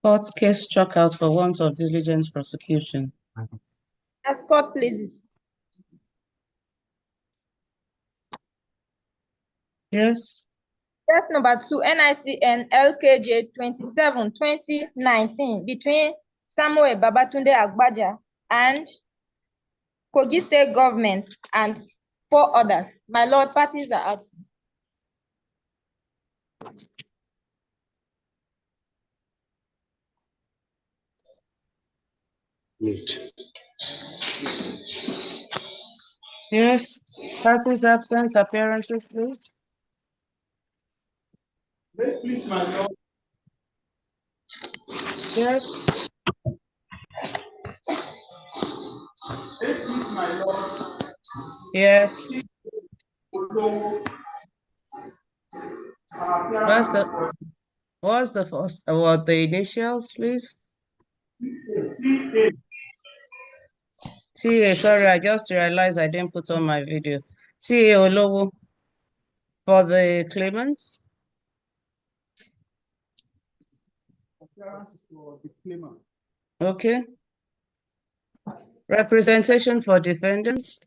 Court case struck out for want of diligent prosecution. As court pleases. Yes. Case number 2, NICN LKJ 27-2019 between Samuel Babatunde Agbaja and Kogi State Government and 4 others. My lord, parties are absent. Yes. Parties absent, appearances, please. Please, my lord. Yes. Please, my lord. Yes. What's the first? What the initials, please? TA, sorry, I just realized I didn't put on my video. TA Olowo for the claimants. Okay. Representation for defendants.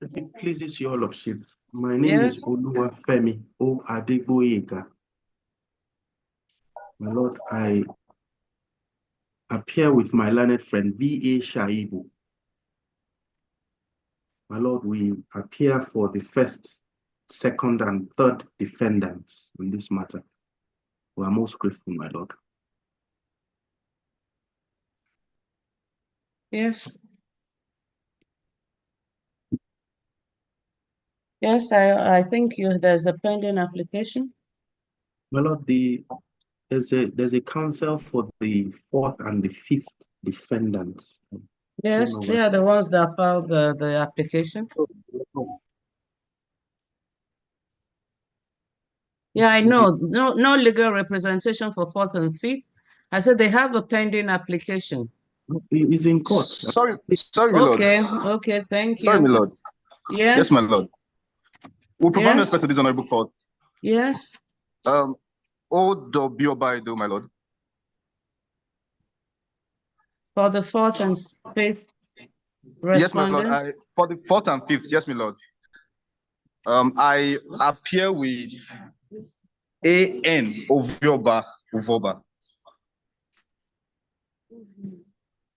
If it pleases your lordship, my name is Oluwafemi O Adegboyega. My lord, I appear with my learned friend V.A. Shaibu. My lord, we appear for the first, second, and third defendants in this matter. We are most grateful, my lord. Yes. Yes, I think there's a pending application. My lord, there's a counsel for the 4th and the 5th defendants. Yes, they are the ones that filed the application. Yeah, I know. No legal representation for 4th and 5th. I said they have a pending application. It's in court. Sorry, my lord. Okay, thank you. Sorry, my lord. Yes. Yes, my lord. We'll provide respect to this honorable court. Yes. O.W. Baido, my lord. For the 4th and 5th Yes, my lord. respondents. For the 4th and 5th, yes, my lord. I appear with A.N. Ovioba Uvoba.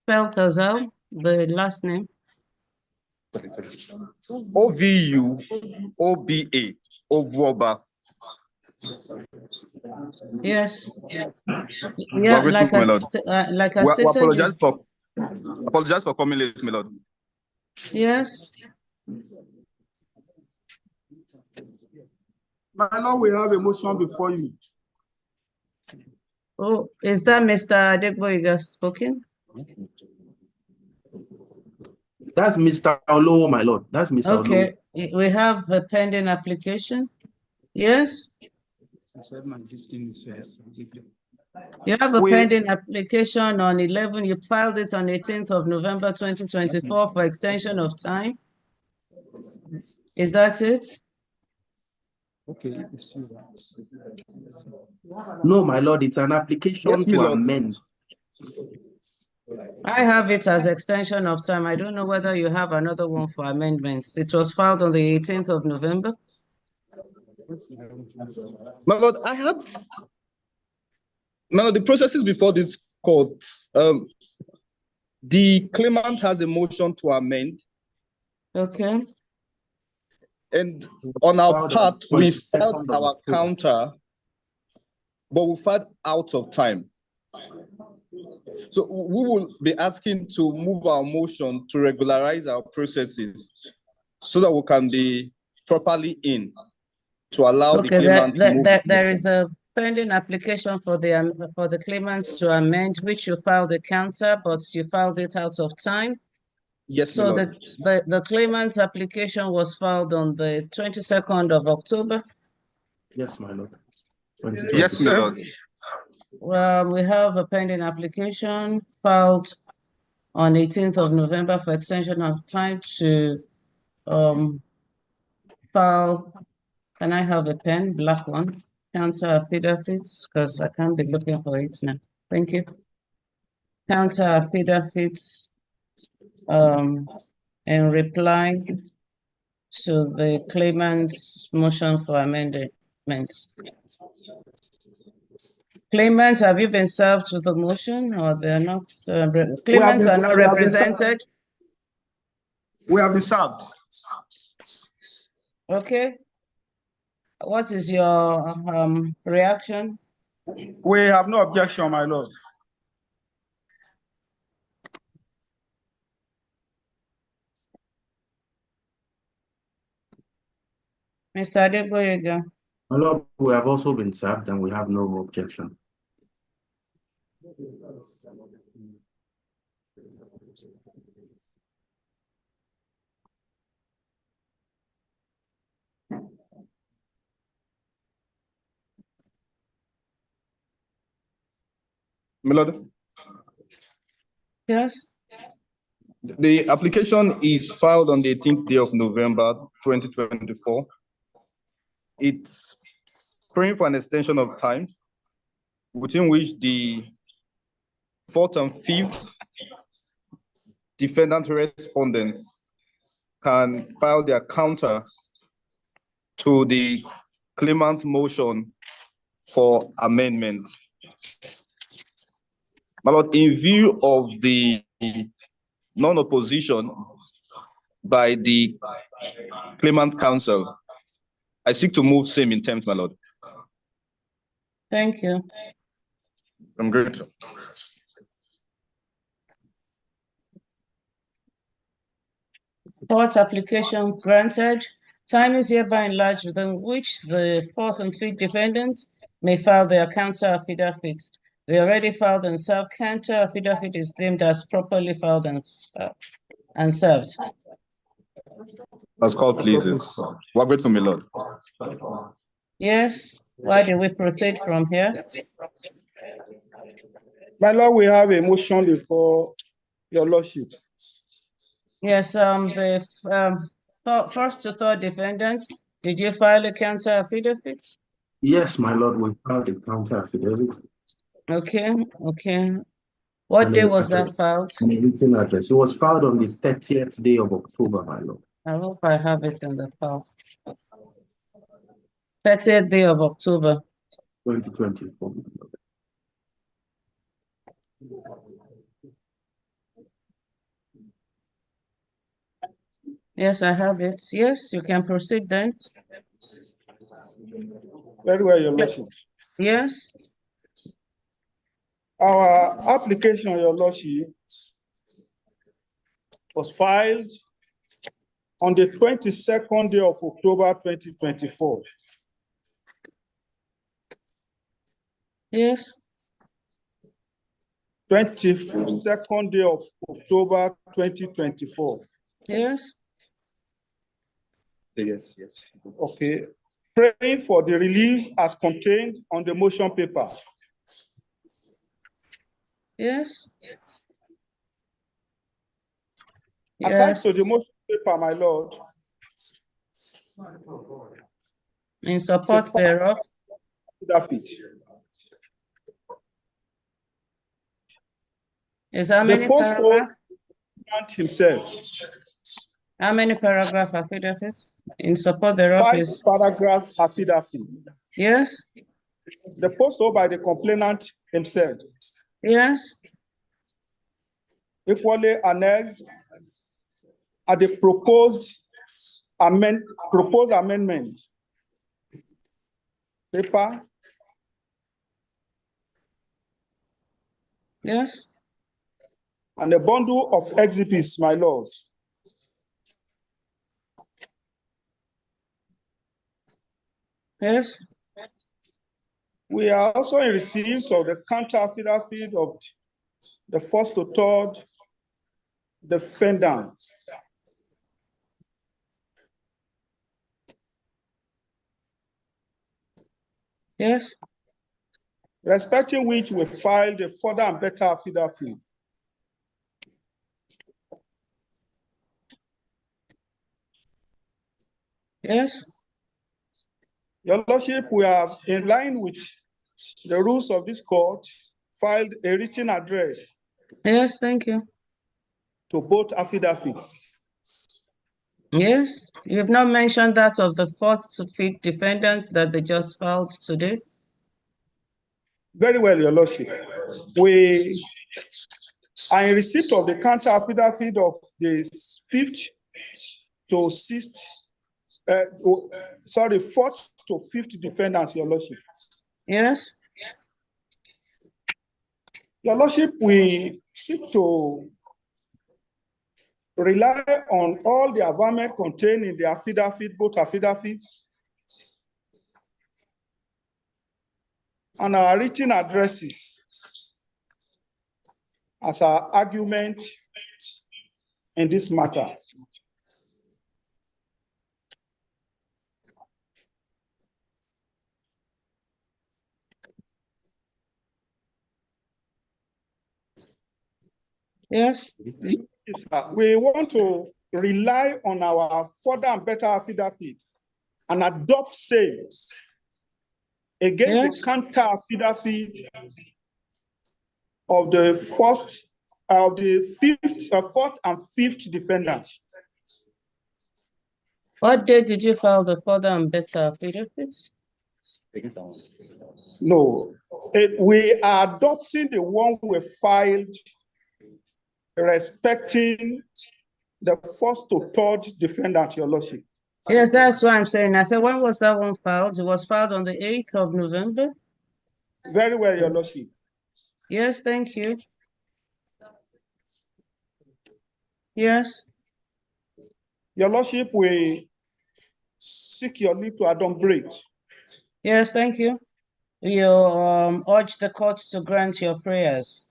Spelled as well, the last name. O-V-U-O-B-A, Ovuoba. Yes. Yeah, like I stated. Apologize for coming late, my lord. Yes. My lord, we have a motion before you. Oh, is that Mr. Adegboyega spoken? That's Mr. Olowo, my lord. That's Mr. Okay, Olowo. we have a pending application. Yes. You have a pending application on 11. You filed it on 18th of November 2024 for extension of time. Is that it? Okay. No, my lord, it's an application to amend. I have it as extension of time. I don't know whether you have another one for amendments. It was filed on the 18th of November. My lord, the processes before this court. The claimant has a motion to amend. Okay. And on our part, we filed our counter, but we filed out of time. So we will be asking to move our motion to regularize our processes so that we can be properly in to allow the claimant to move. There is a pending application for the claimants to amend, which you filed the counter, but you filed it out of time. Yes, so the claimant's application was filed on the 22nd of October. Yes, my lord. Yes, my lord. Well, we have a pending application filed on 18th of November for extension of time to file. Can I have a pen, black one? Counter affidavits, because I can't be looking for it now. Thank you. Counter affidavits in reply to the claimant's motion for amendments. Claimants, have you been served with the motion, or they're not? Claimants are not represented. We have been served. Okay. What is your reaction? We have no objection, my lord. Mr. Adeboyega. My lord, we have also been served and we have no objection. My lord, Yes. the application is filed on the 18th day of November 2024. It's praying for an extension of time within which the fourth and fifth defendant respondents can file their counter to the claimant's motion for amendment. My lord, in view of the non-opposition by the claimant counsel, I seek to move same intent, my lord. Thank you. I'm grateful. Court application granted. Time is hereby enlarged within which the fourth and fifth defendants may file their counter affidavit. The already filed and served counter affidavit is deemed as properly filed and served. As called, pleases. We're grateful, my lord. Yes. Why do we proceed from here? My lord, we have a motion before your lordship. Yes. The first to third defendants, did you file a counter affidavit? Yes, my lord, we filed a counter affidavit. Okay. Okay. What day was that filed? On a written address. It was filed on the 30th day of October, my lord. I hope I have it in the file. 30th day of October. 2024. Yes, I have it. Yes, you can proceed then. Very well, your lordship. Yes. Our application, your lordship, was filed on the 22nd day of October 2024. Yes. 22nd day of October 2024. Yes. Yes, yes. Okay. Praying for the release as contained on the motion paper. Yes. Attached Yes. to the motion paper, my lord, In support thereof. Is how many paragraphs? Himself. How many paragraph affidavits? In support thereof 5 is. paragraphs affidavit. Yes. The post by the complainant himself. Yes. Equally annexed at the proposed amendment paper. Yes. And a bundle of exhibits, my lords. Yes. We are also in receipt of the counter affidavit of the first to third defendants. Yes. Respecting which we filed a further and better affidavit. Yes. Your lordship, we are in line with the rules of this court. filed a written address Yes, thank you. to both affidavits. Yes, you've not mentioned that of the fourth to fifth defendants that they just filed today. Very well, Your Lordship. We are in receipt of the counter affidavit of the fifth to sixth, fourth to fifth defendant, Your Lordship. Yes, Your Lordship, we seek to rely on all the averment contained in the affidavit, both affidavits, and our written addresses as our argument in this matter. yes, We want to rely on our further and better affidavits and adopt sales against yes. the counter affidavit of the first, of the fifth, fourth and fifth defendants. What date did you file the further and better affidavits? No, we are adopting the one we filed respecting the first to third defendant, Your Lordship. Yes, that's what I'm saying. I said, when was that one filed? It was filed on the 8th of November. Very well, Your Lordship. Yes, thank you. Yes, Your Lordship, we seek your leave to adumbrate. yes, thank you. You urge the court to grant your prayers.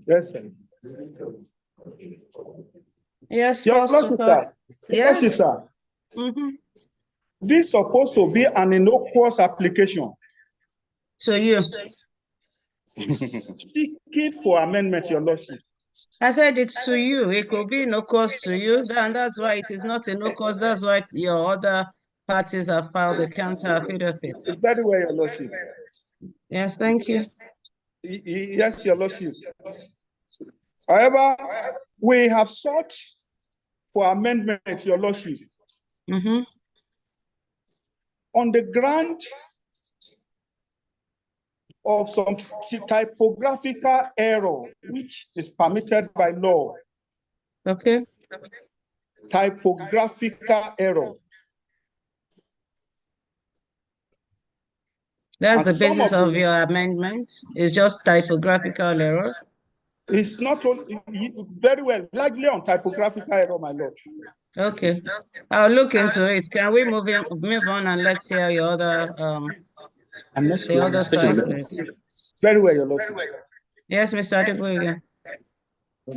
Yes, sir. Yes, Your first Lordship, to sir. third. Your Lordship, Yes. sir. Mhm. This is supposed to be an innocuous application. So you, Seeking for amendment, Your Lordship. I said it's to you. It could be no cost to you, and that's why it is not a no cost. That's why your other parties have filed a counter affidavit. Very well, Your Lordship. Yes, thank you. Yes, Your Lordship. However, we have sought for amendment, Your Lordship, Mm-hmm. on the ground of some typographical error, which is permitted by law. Okay. Typographical error. That's And the some basis of of the- your amendment. It's just typographical error. It's not only, very well, largely on typographical error, my lord. Okay. I'll look into it. Can we move on and let's hear your other the other side, please? Very well, Your Lord. Yes, Mr. Adeboye.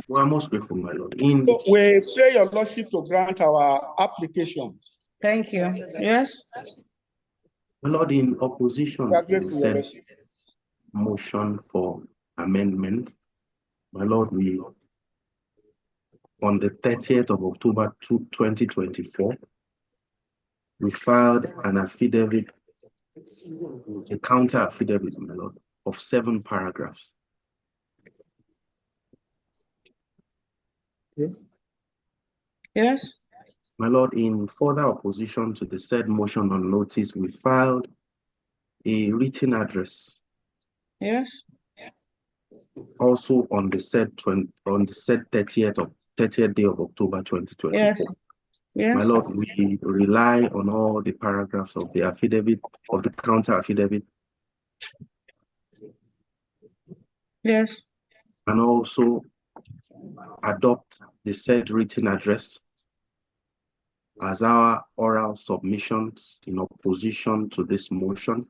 We are most grateful, my Lord. So we pray Your Lordship to grant our application. Thank you. Yes. My Lord, in opposition We are to the grateful, Your said Lordship. motion for amendment, my Lord, we, on the 30th of October 2024, we filed an affidavit, a counter affidavit, my Lord, of 7 paragraphs. Yes. My Lord, in further opposition to the said motion on notice, we filed a written address Yes. also on the said 30th day of October 2024. Yes. Yes. My Lord, we rely on all the paragraphs of the affidavit, of the counter affidavit, Yes. and also adopt the said written address as our oral submissions in opposition to this motion.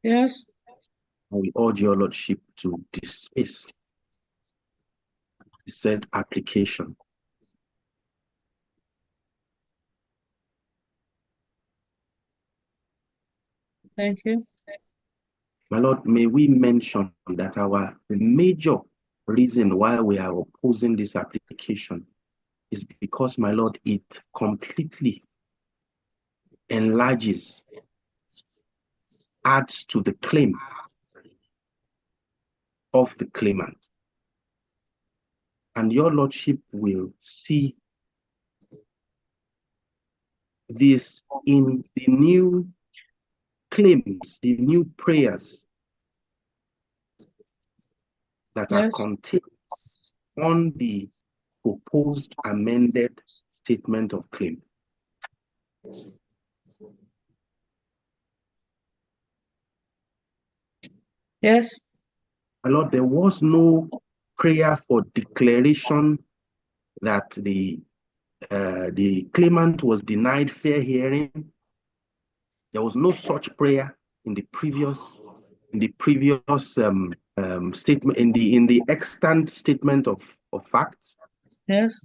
Yes. And we urge your Lordship to dismiss the said application. Thank you. My Lord, may we mention that the major reason why we are opposing this application is because, my Lord, it completely enlarges, adds to the claim of the claimant. And your Lordship will see this in the new claims, the new prayers that are contained on the proposed amended statement of claim. Yes. My Lord, there was no prayer for declaration that the claimant was denied fair hearing. There was no such prayer in the previous statement, in the extant statement of facts. Yes.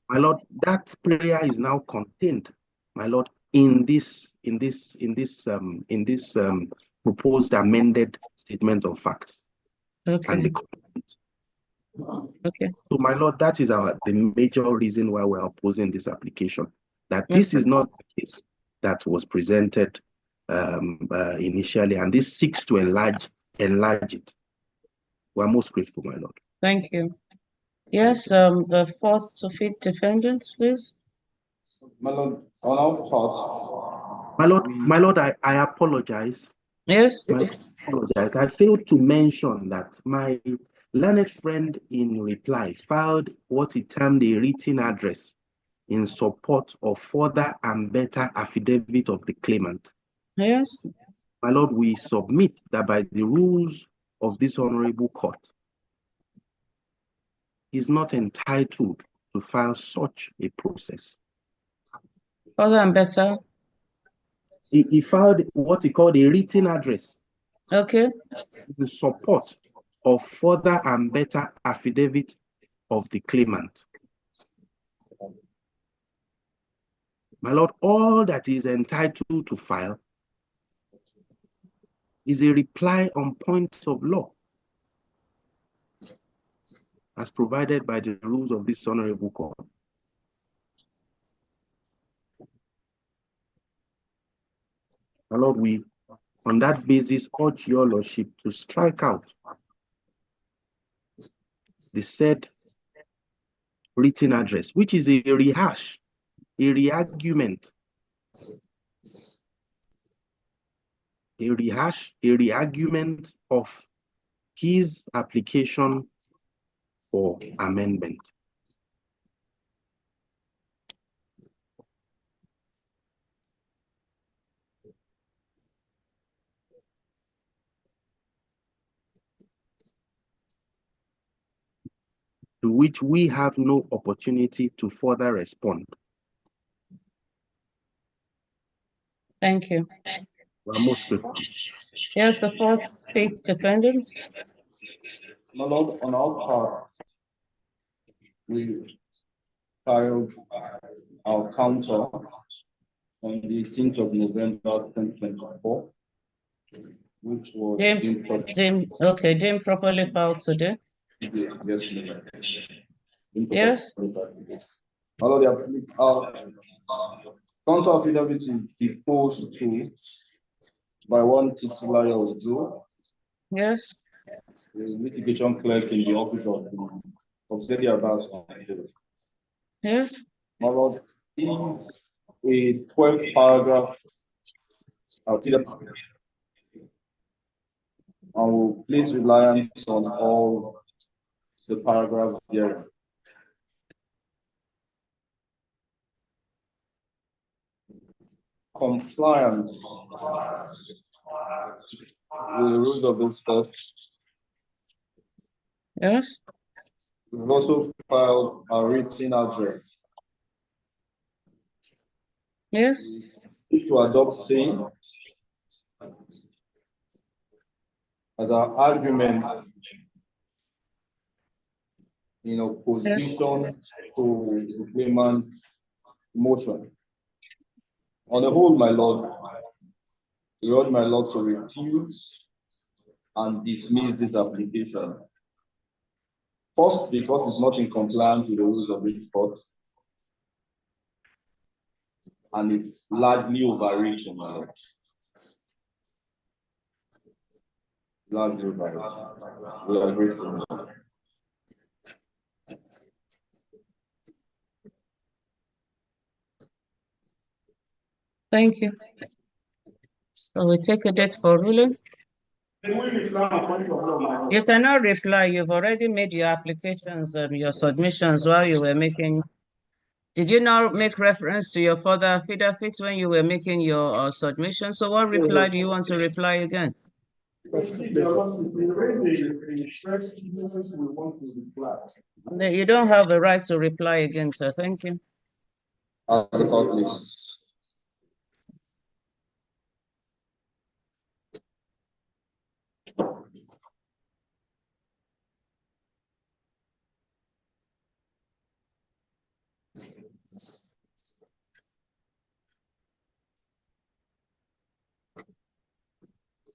My Lord, that prayer is now contained, my Lord, in this proposed amended statement of facts. Okay. And okay. So, my Lord, that is the major reason why we're opposing this application. That this is not the case that was presented initially, and this seeks to enlarge it. We're most grateful, my Lord. Thank you. Yes, the fourth to fifth defendants, please. My Lord, on our part. My Lord, I apologize. Yes. I apologize. I failed to mention that my learned friend in reply filed what he termed a written address in support of further and better affidavit of the claimant. Yes. My Lord, we submit that by the rules of this honorable court, he is not entitled to file such a process. Further and better. He filed what he called a written address. Okay. In support of further and better affidavit of the claimant. My Lord, all that he is entitled to file is a reply on points of law as provided by the rules of this honorable court. My Lord, we, on that basis, urge your Lordship to strike out the said written address, which is a rehash, a re-argument, a re-argument of his application for amendment. To which we have no opportunity to further respond. Thank you. We're most grateful. Here's the fourth, fifth defendants. My Lord, on our part, we filed our counter on the 18th of November 2024, which was deemed properly filed today. Yes. My Lord, our counter affidavit is deposed to by one titular of Joe. Yes. The litigation clerk in the office of Steady Abbas. Yes. My Lord, is a 12-paragraph affidavit. I will place reliance on all the paragraphs there. Compliance with the rules of this court. Yes. We've also filed a written address. Yes. To adopt same as our argument in opposition to the claimant's motion. On the whole, my Lord, we urge my Lord to refuse and dismiss this application. First, because it's not in compliance with the rules of this court. and it's largely overreaching, my lord. Largely overreaching. We are grateful. Thank you. So we take a date for ruling. You cannot reply. You've already made your applications and your submissions while you were making. Did you not make reference to your further affidavits when you were making your submission? So what reply do you want to reply again? You don't have the right to reply again, sir. Thank you.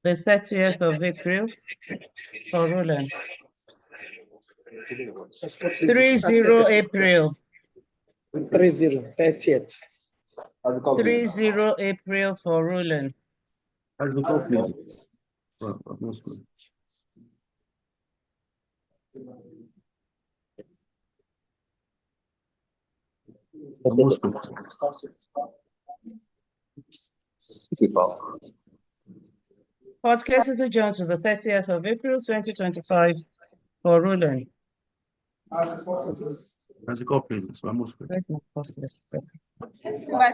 The 30th of April for ruling. 30 April. 30th. 30 April for ruling. Court cases adjourned to the 30th of April 2025 for ruling. Where's the court, please? Where's my court list? Number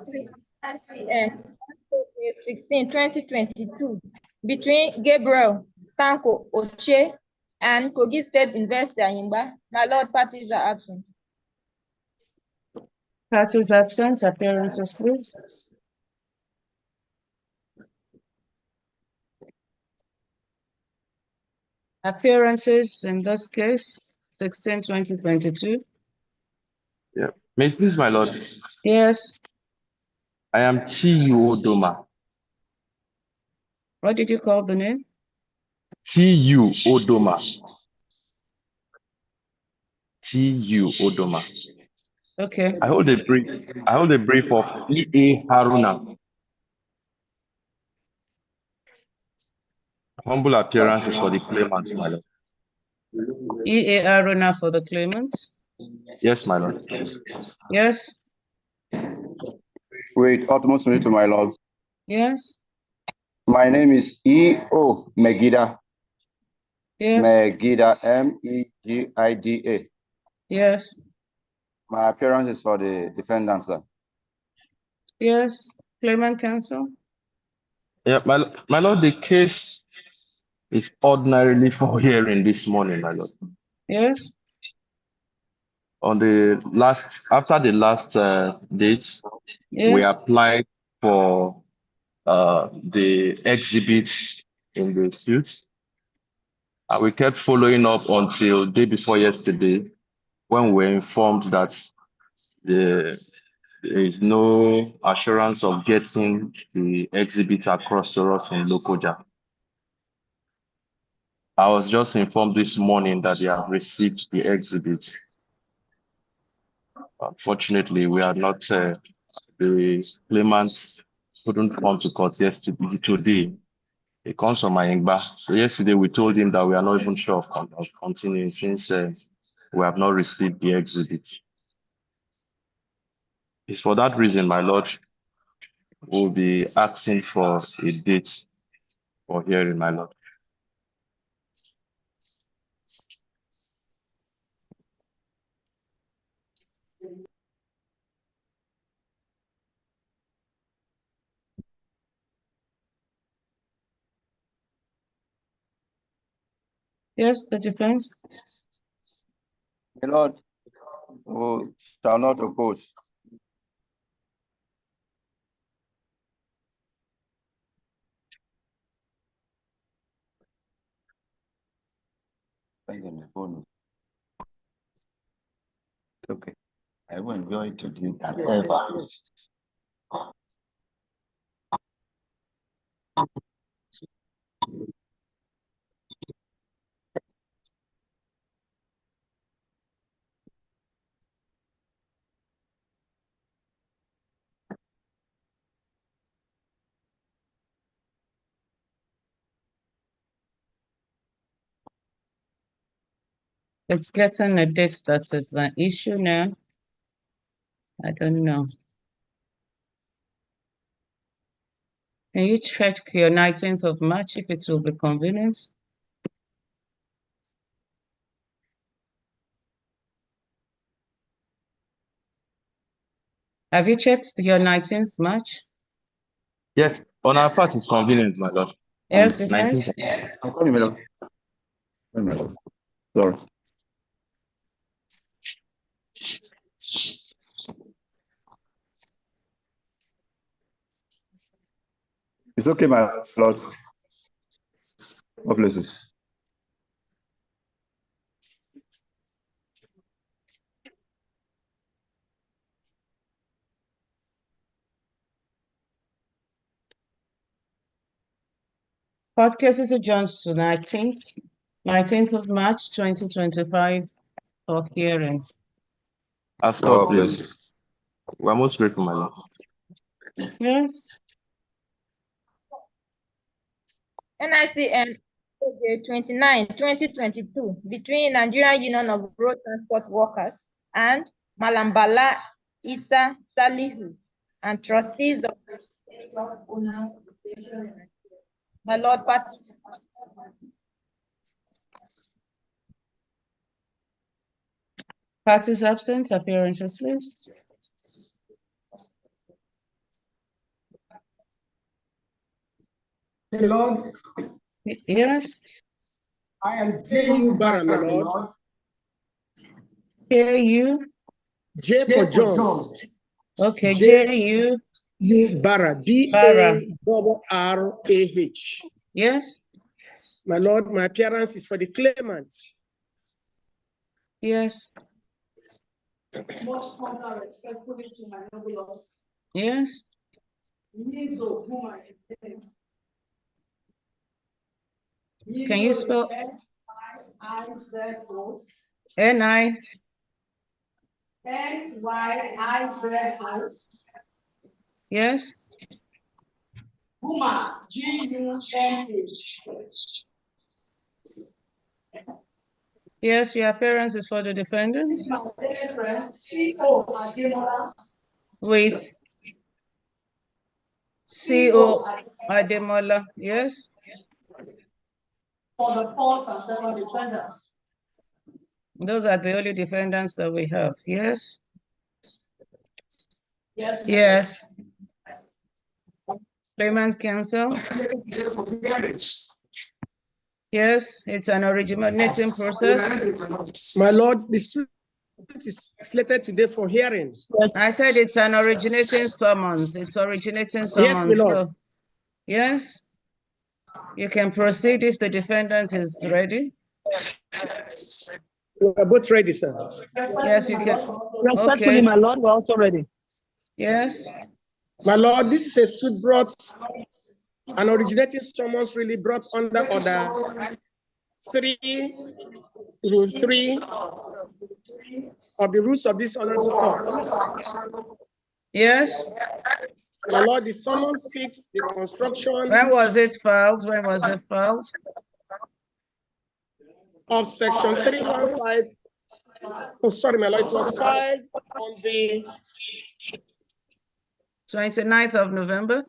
16, 2022, between Gabriel Tanko Oche and Kogi State Investor Yimba. My lord, parties are absent. Parties absent, appearances please. Appearances in this case, 16, 2022. Yeah. May it please, my lord. Yes. I am T.U. Odoma. What did you call the name? T.U. Odoma. T.U. Odoma. Okay. I hold a brief of E.A. Haruna. Humble appearances for the claimant, my lord. E.A. Aruna for the claimants. Yes, my lord. Yes. Wait, utmost me to my lord. Yes. My name is E.O. Megida. Yes. Megida, M-E-G-I-D-A. Yes. My appearance is for the defendant, sir. Yes. Claimant counsel. Yeah, my lord, the case is ordinarily for hearing this morning, my lord. Yes. On the last, after the last dates, we Yes. applied for the exhibits in the suit. We kept following up until day before yesterday when we were informed that there is no assurance of getting the exhibit across to us in Lokoja. I was just informed this morning that they have received the exhibit. Unfortunately, we are not, the claimants couldn't come to court yesterday, today. It comes from Ayingba. So yesterday we told him that we are not even sure of continuing since we have not received the exhibit. It's for that reason, my lord, we'll be asking for a date for hearing, my lord. Yes, the defense. My lord, who shall not oppose. Okay. I will enjoy to do that ever. It's getting a date that is an issue now. I don't know. Can you check your 19th of March if it will be convenient? Have you checked your 19th March? Yes, on our part, it's convenient, my lord. Yes, On defense. 19th. I'm coming, my lord. Sorry. It's okay, my lord. What places? Court cases adjourned to 19th of March 2025 for hearing. As Oh, court, please. We're most grateful, my lord. Yes. NICN 29, 2022, between Nigerian Union of Road Transport Workers and Malambala Isa Salihu and trustees of my Lord Parties absent, appearances, please. My Lord, Yes. I am J.U. Barra, my Lord. J.U. J for John. Okay, J.U. J.U. Barra, Barra. B-A-R-R-A-H. Yes. My Lord, my appearance is for the claimant. Yes. Yes. Can you spell N-I? Yes. Yes, your appearance is for the defendant. With C.O. Ademola, yes. For the first and second defendants. Those are the only defendants that we have, yes? Yes. Yes. Claimant counsel? Yes, it's an originating process. My Lord, the suit is slated today for hearing. I said it's an originating summons. It's originating summons. Yes, my Lord. So, yes, you can proceed if the defendant is ready. We are both ready, sir. Yes, you can. Respectfully, Okay. my Lord, we're also ready. Yes. My Lord, this is a suit brought, an originating summons really brought under order 3, Rule 3 of the rules of this honorable court. Yes. My Lord, the summons seeks the construction When was it filed? When was it filed? of section 315. Oh, sorry, my Lord, it was filed on the 29th of November.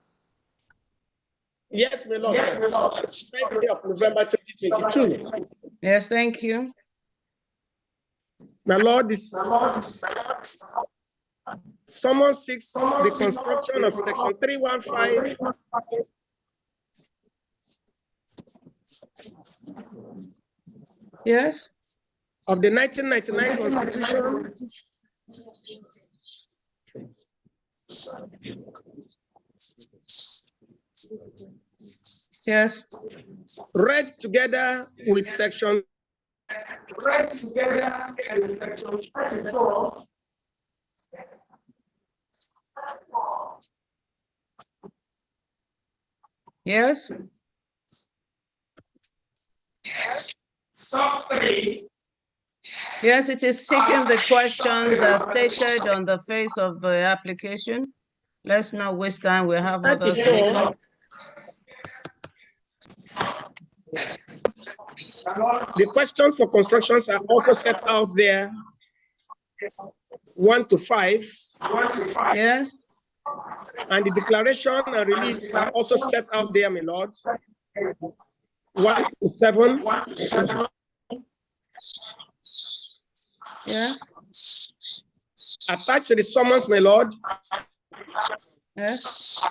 Yes, my Lord, sir. 20th of November 2022. Yes, thank you. My Lord, this summons seeks the construction of section 315 Yes. of the 1999 Constitution Yes. read together with section Yes. Yes, it is seeking the questions as stated on the face of the application. Let's not waste time. We have others 34 the questions for constructions are also set out there, 1 to 5. Yes. And the declaration and release are also set out there, my lord. 1 to 7. Yes. Attached to the summons, my lord, Yes.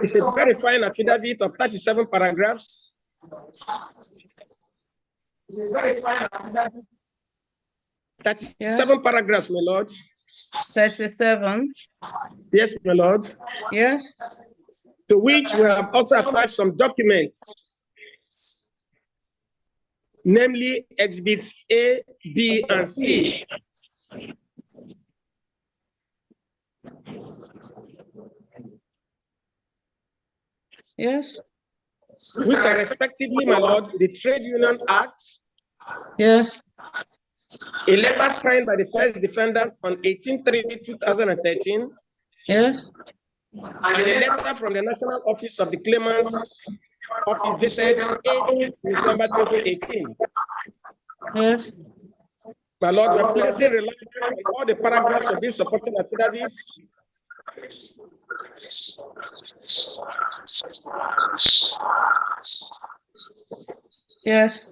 is a verifying affidavit of 37 paragraphs. 37 paragraphs, my lord. 37. Yes, my lord. Yes. To which we have also attached some documents, namely exhibits A, B, and C. Yes. Which are respectively, my lord, the Trade Union Act. Yes. A letter signed by the first defendant on 18/3/2013. Yes. And a letter from the National Office of the Claimants Office dated 8 November 2018. Yes. My lord, we are placing reliance on all the paragraphs of this supporting affidavit. Yes.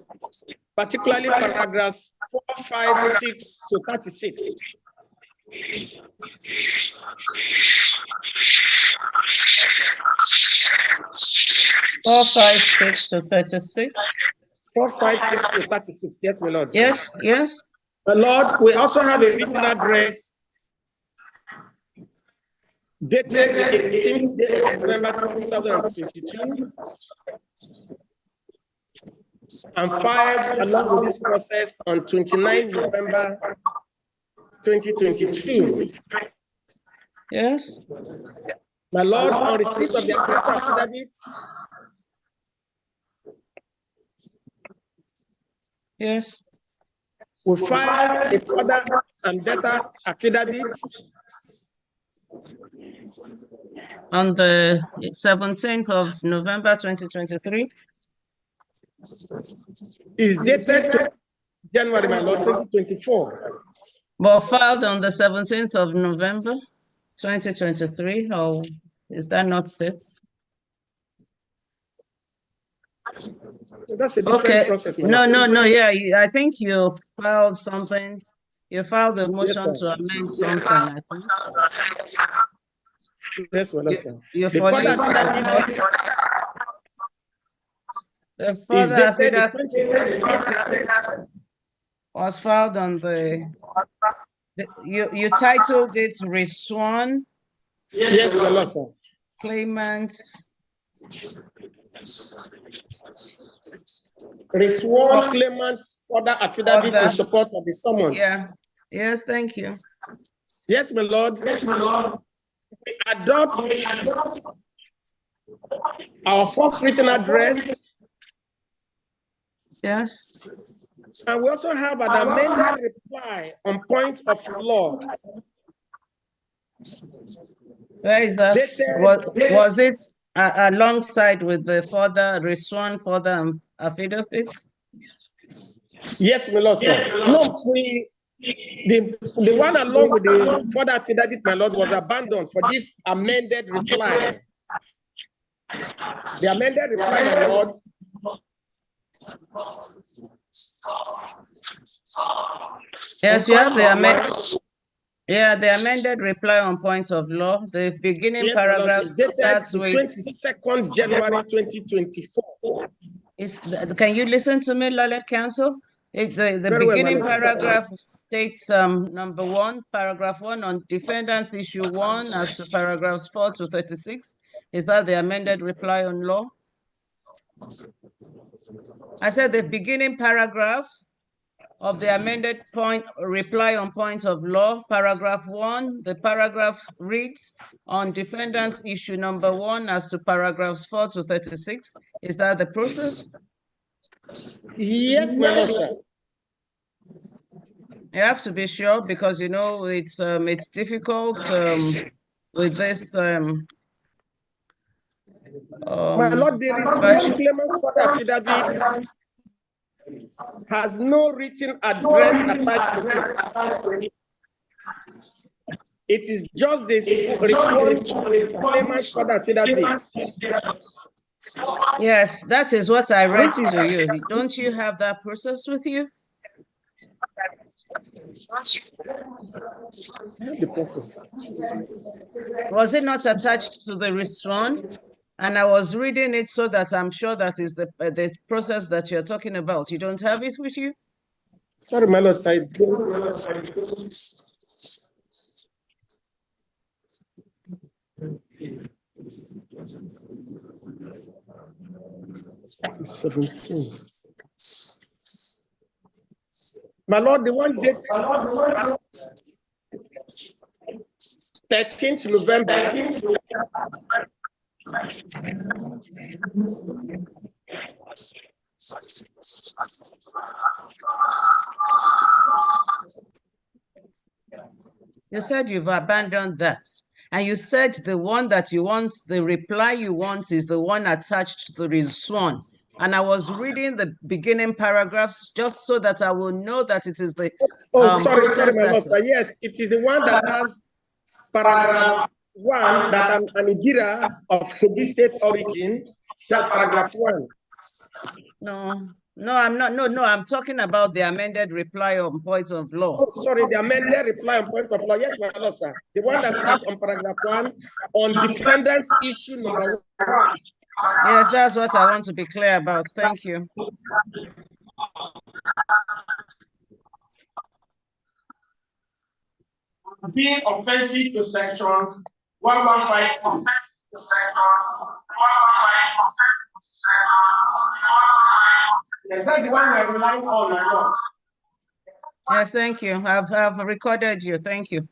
Particularly paragraphs 4, 5, 6 to 36. Four, 5, 6 to 36. 4, 5, 6 to 36. Yes, my lord. Yes. Yes. My lord, we also have a written address dated the 18th day of November 2022 and filed along with this process on 29 November 2022. Yes. My lord, on receipt of the affidavit, Yes. we filed a further and better affidavit On the 17th of November 2023. is dated to January, my lord, 2024. But filed on the 17th of November 2023. Or is that not it? That's a different process. No. Yeah, I think you filed something. You filed a motion to amend something, I think. Yes, well, sir. You The further affidavit is dated the 27th. Was filed on you titled it Reswan. Yes, well, sir. Claimant. Reswan claimants further affidavit in support of the summons. Yeah. Yes, thank you. Yes, my lord. We adopt our first written address. Yes. And we also have an amended reply on point of law. Where is that? Was it alongside with the further Reswan further affidavit? Yes, my lord, sir. No, the one along with the further affidavit, my lord, was abandoned for this amended reply. The amended reply, my lord, yes, you have the amendment. Yeah, the amended reply on points of law. The beginning paragraph is dated starts the with 22nd January 2024. Can you listen to me, Lalet Council? The beginning paragraph states number 1, paragraph 1 on defendants issue 1 as to paragraphs 4 to 36. Is that the amended reply on law? I said the beginning paragraphs of the amended reply on point of law, paragraph 1, the paragraph reads on defendants issue number 1 as to paragraphs 4 to 36. Is that the process? Yes, my lord, sir. You have to be sure because you know it's difficult with this my lord, there is one claimant's further affidavit has no written address attached to it. It is just the sworn claimant's father affidavit. Yes, that is what I read to you. Don't you have that process with you? The process. Was it not attached to the response? And I was reading it so that I'm sure that is the process that you're talking about. You don't have it with you? Sorry, my lord, I don't. 17. My lord, the one dated 13th November. You said you've abandoned that. And you said the one that you want, the reply you want is the one attached to the sworn. And I was reading the beginning paragraphs just so that I will know that it is the sorry, process my lord, that. sir. Yes, it is the one that has paragraph 1 that I'm a Gira of Kogi State origin. That's paragraph 1. No, I'm not. No, I'm talking about the amended reply on points of law. Oh, sorry, the amended reply on point of law. Yes, my lord, sir. The one that starts on paragraph 1 on defendant's issue number 1. Yes, that's what I want to be clear about. Thank you. Being offensive to sections 115. Is that the one we're relying on or not? Yes, thank you. I've recorded you. Thank you.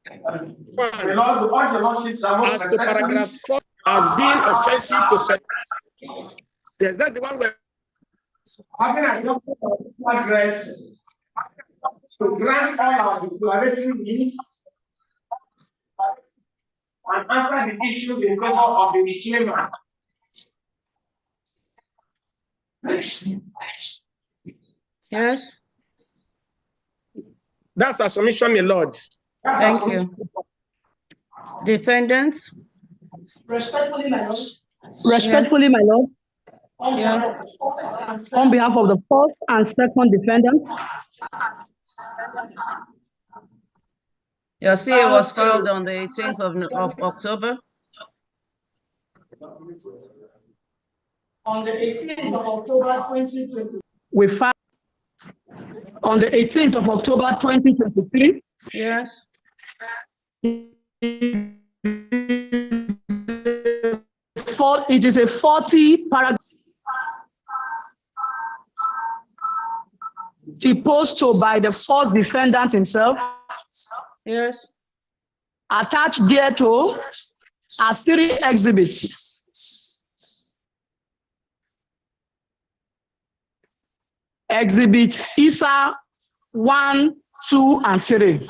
As to paragraph 4 as being offensive to sections. Yes, that's the one where having an address to grant all our declaratory needs and answer the issues in favor of the reclaimer. Yes. That's a submission, my lord. Thank you. Defendants? Respectfully, my lord. Respectfully, my lord. Yes. On behalf of the first and second defendants. Your CA was filed on the 18th of October. On the 18th of October 2020. We filed on the 18th of October 2023. Yes. It is a 40 paragraph deposed to by the first defendant himself. Yes. Attached thereto are 3 exhibits. Exhibits ISA 1, 2, and 3.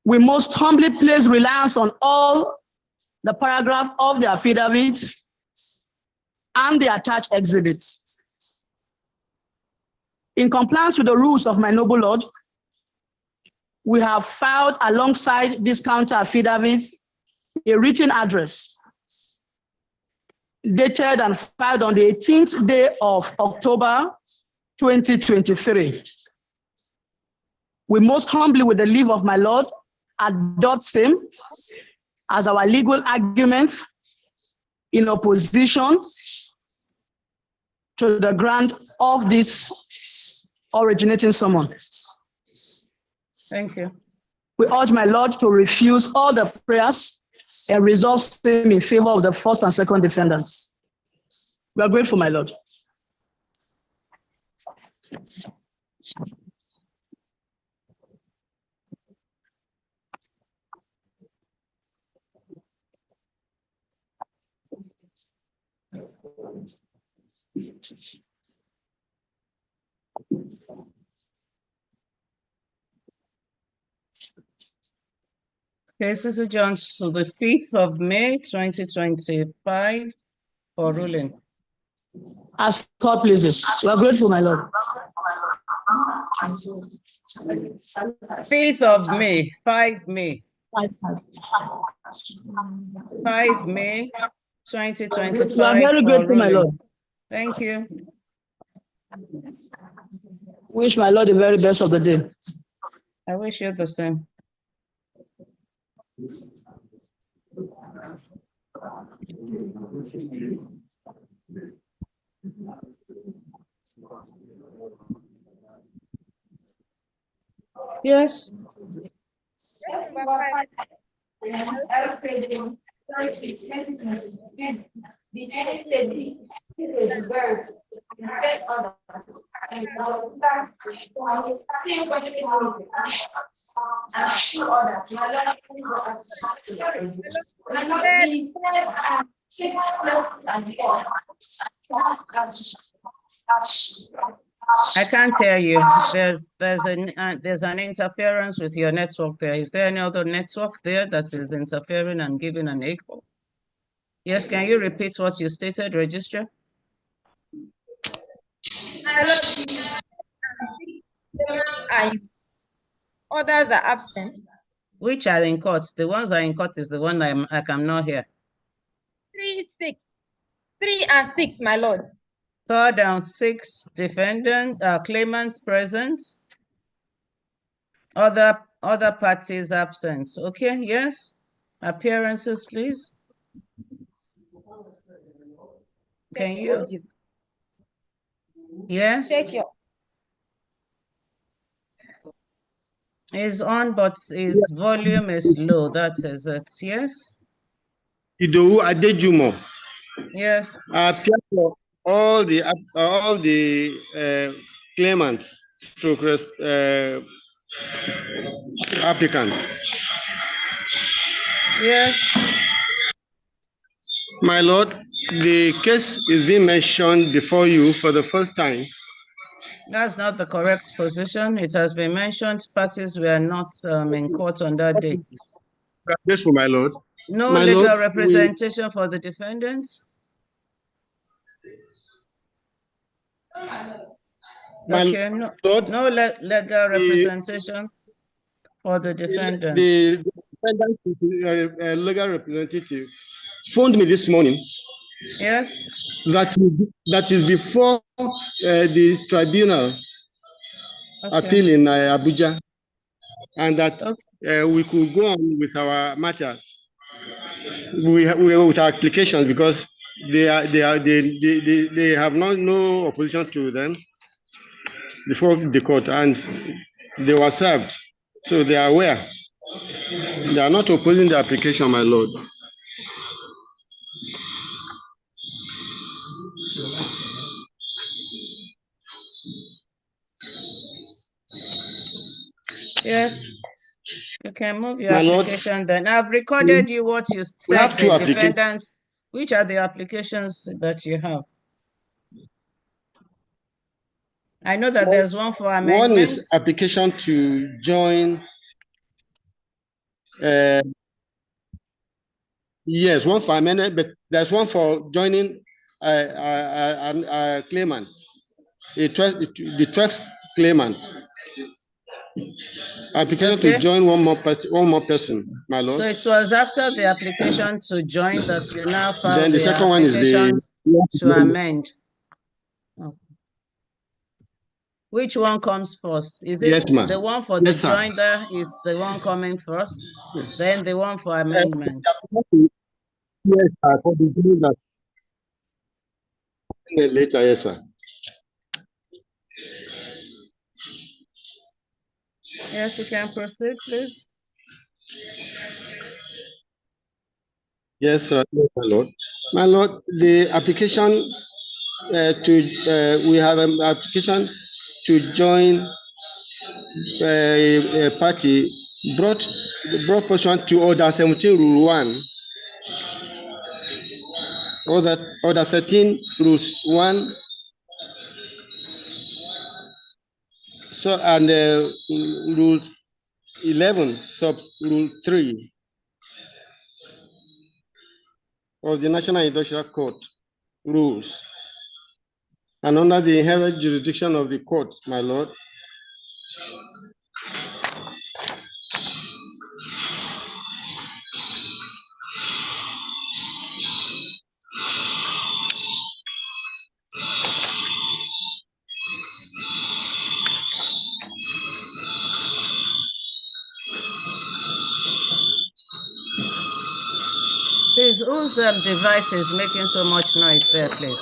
We most humbly place reliance on all the paragraph of the affidavit and the attached exhibits. In compliance with the rules of my noble lord, we have filed alongside this counter affidavit a written address dated and filed on the 18th day of October 2023. We most humbly, with the leave of my lord, adopt same as our legal argument in opposition to the grant of this originating summon. Thank you. We urge my lord to refuse all the prayers and resolve same in favor of the first and second defendants. We are grateful, my lord. Cases adjourned to the 5th of May, 2025 for ruling. As court pleases. We are grateful, my Lord. 5th of May, 5 May, 5 May, 2025. We are very for grateful, my ruling. Lord. Thank you. Wish my Lord the very best of the day. I wish you the same. Yes. I can't hear you. There's an interference with your network there. Is there any other network there that is interfering and giving an echo? Yes, can you repeat what you stated, Registrar? Others are absent. Which are in court? The ones that are in court is the one I cannot hear. 3, 6. 3 and 6, my Lord. 3rd and 6th defendant, claimants present. Other parties absent. Okay, yes. Appearances, please. Can you? Yes. Take your. Is on, but his volume is low. That is it. Yes. Idowu Adejumo. Yes. Appear for all the claimants, stroke applicants. Yes. My Lord, the case is being mentioned before you for the first time. That's not the correct position. It has been mentioned parties were not in court on that date. Yes, for my Lord. No my legal Lord, representation for the defendants. Okay, no, Lord, no legal representation for the defendant. The defendant legal representative phoned me this morning. Yes. That is before the tribunal appeal in Abuja, and that we could go on with our matter. We with our applications because they have no opposition to them before the court, and they were served, so they are aware. They are not opposing the application, my Lord. Yes. You can move your My application Lord, then. I've recorded you what you said. we have two the defendants. Which are the applications that you have? I know that there's one for amendments. One is application to join. Yes, one for amendment, but there's one for joining a claimant, the 12th claimant. Application to join one more person, my Lord. So it was after the application to join that you now filed then the second one is to amend. Okay. Which one comes first? Is it the one for the joinder is the one coming first? Then the one for amendment? Yes, for the joinder. Later, yes, sir. Yes, you can proceed, please. Yes, sir. Yes, my Lord. My Lord, the application we have an application to join a party brought pursuant to Order 17, Rule 1, Order 13, Rules 1, so and Rule 11, Sub Rule 3. of the National Industrial Court rules and under the inherent jurisdiction of the court, my lord, Please, whose device is making so much noise there, please?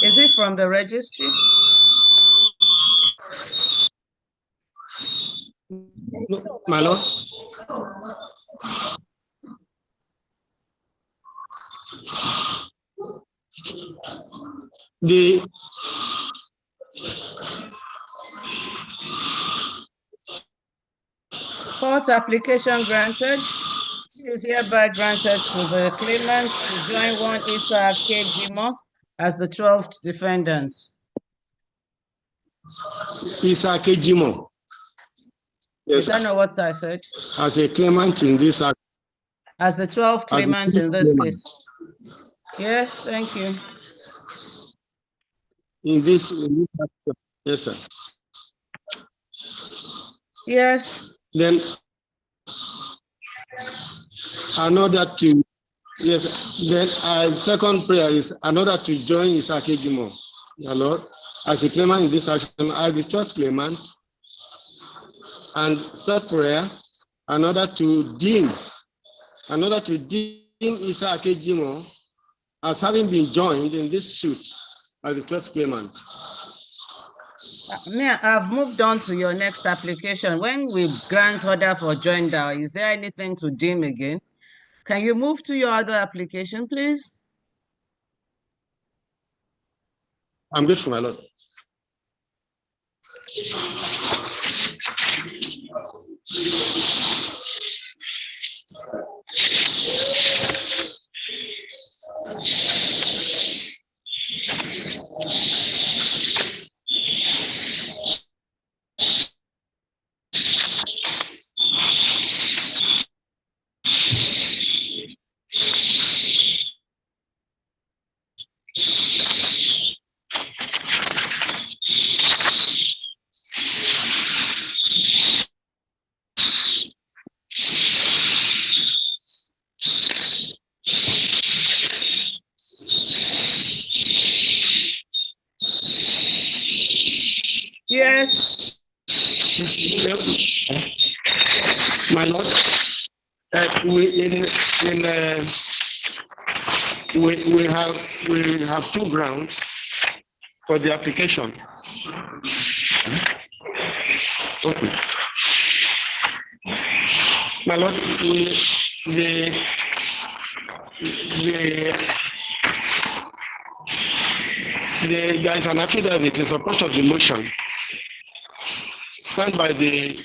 Is it from the registry? no, my lord. The Court application granted. Is hereby granted to the claimant to join one Issa Kejimo as the 12th defendant. Issa Kejimo. Yes, Is that not what I said? as a claimant in this act. As the 12th claimant in this case. Yes, thank you. In this act, yes, sir. Yes. Then another to, yes, then second prayer is another to join Issa Kejimo, my lord, as a claimant in this action, as the church claimant. And third prayer, another to deem Issa Kejimo as having been joined in this suit as the 12th claimant. I've moved on to your next application. When we grant order for joinder, is there anything to deem again? Can you move to your other application, please? I'm grateful, my lord. Yes. My lord, we have two grounds for the application. Okay. My lord, there is an affidavit in support of the motion signed by the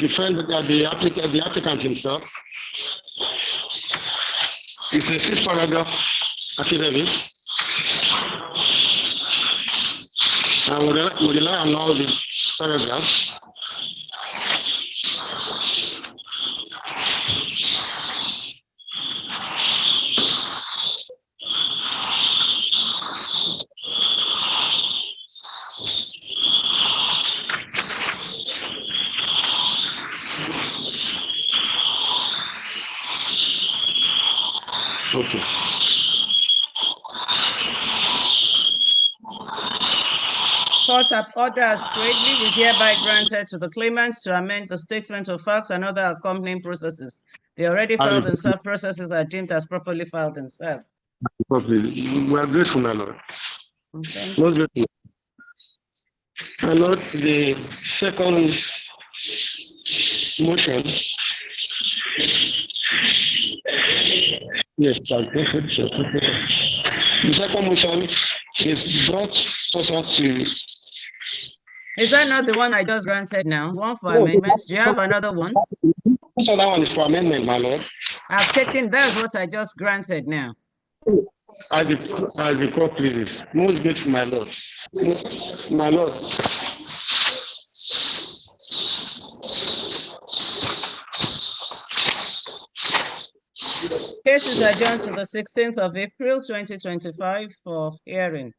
defendant, the applicant himself. It's a 6-paragraph affidavit, and we rely on all the paragraphs. Okay. Court order as paid leave is hereby granted to the claimants to amend the statement of facts and other accompanying processes. The already filed and served processes are deemed as properly filed and served. We are grateful, my Lord. Thank you. Most grateful. My Lord, the second motion. Yes, the second motion is brought pursuant to. Is that not the one I just granted now? One for amendments? Do you have another one? So that one is for amendment, my Lord. I've taken, that's what I just granted now. As the court pleases. Most grateful, my Lord. My Lord. Case is adjourned to the 16th of April, 2025 for hearing.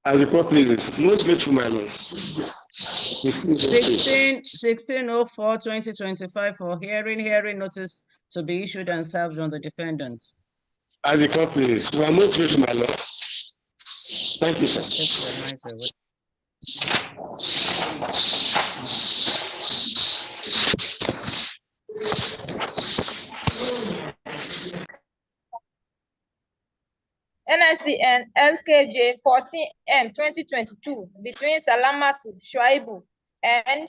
As the court pleases. Most grateful, my Lord. 16/04/2025 for hearing. Hearing notice to be issued and served on the defendant. As the court pleases. We are most grateful, my Lord. Thank you, sir. NICN LKJ 14M 2022 between Salamatu Shuaibu and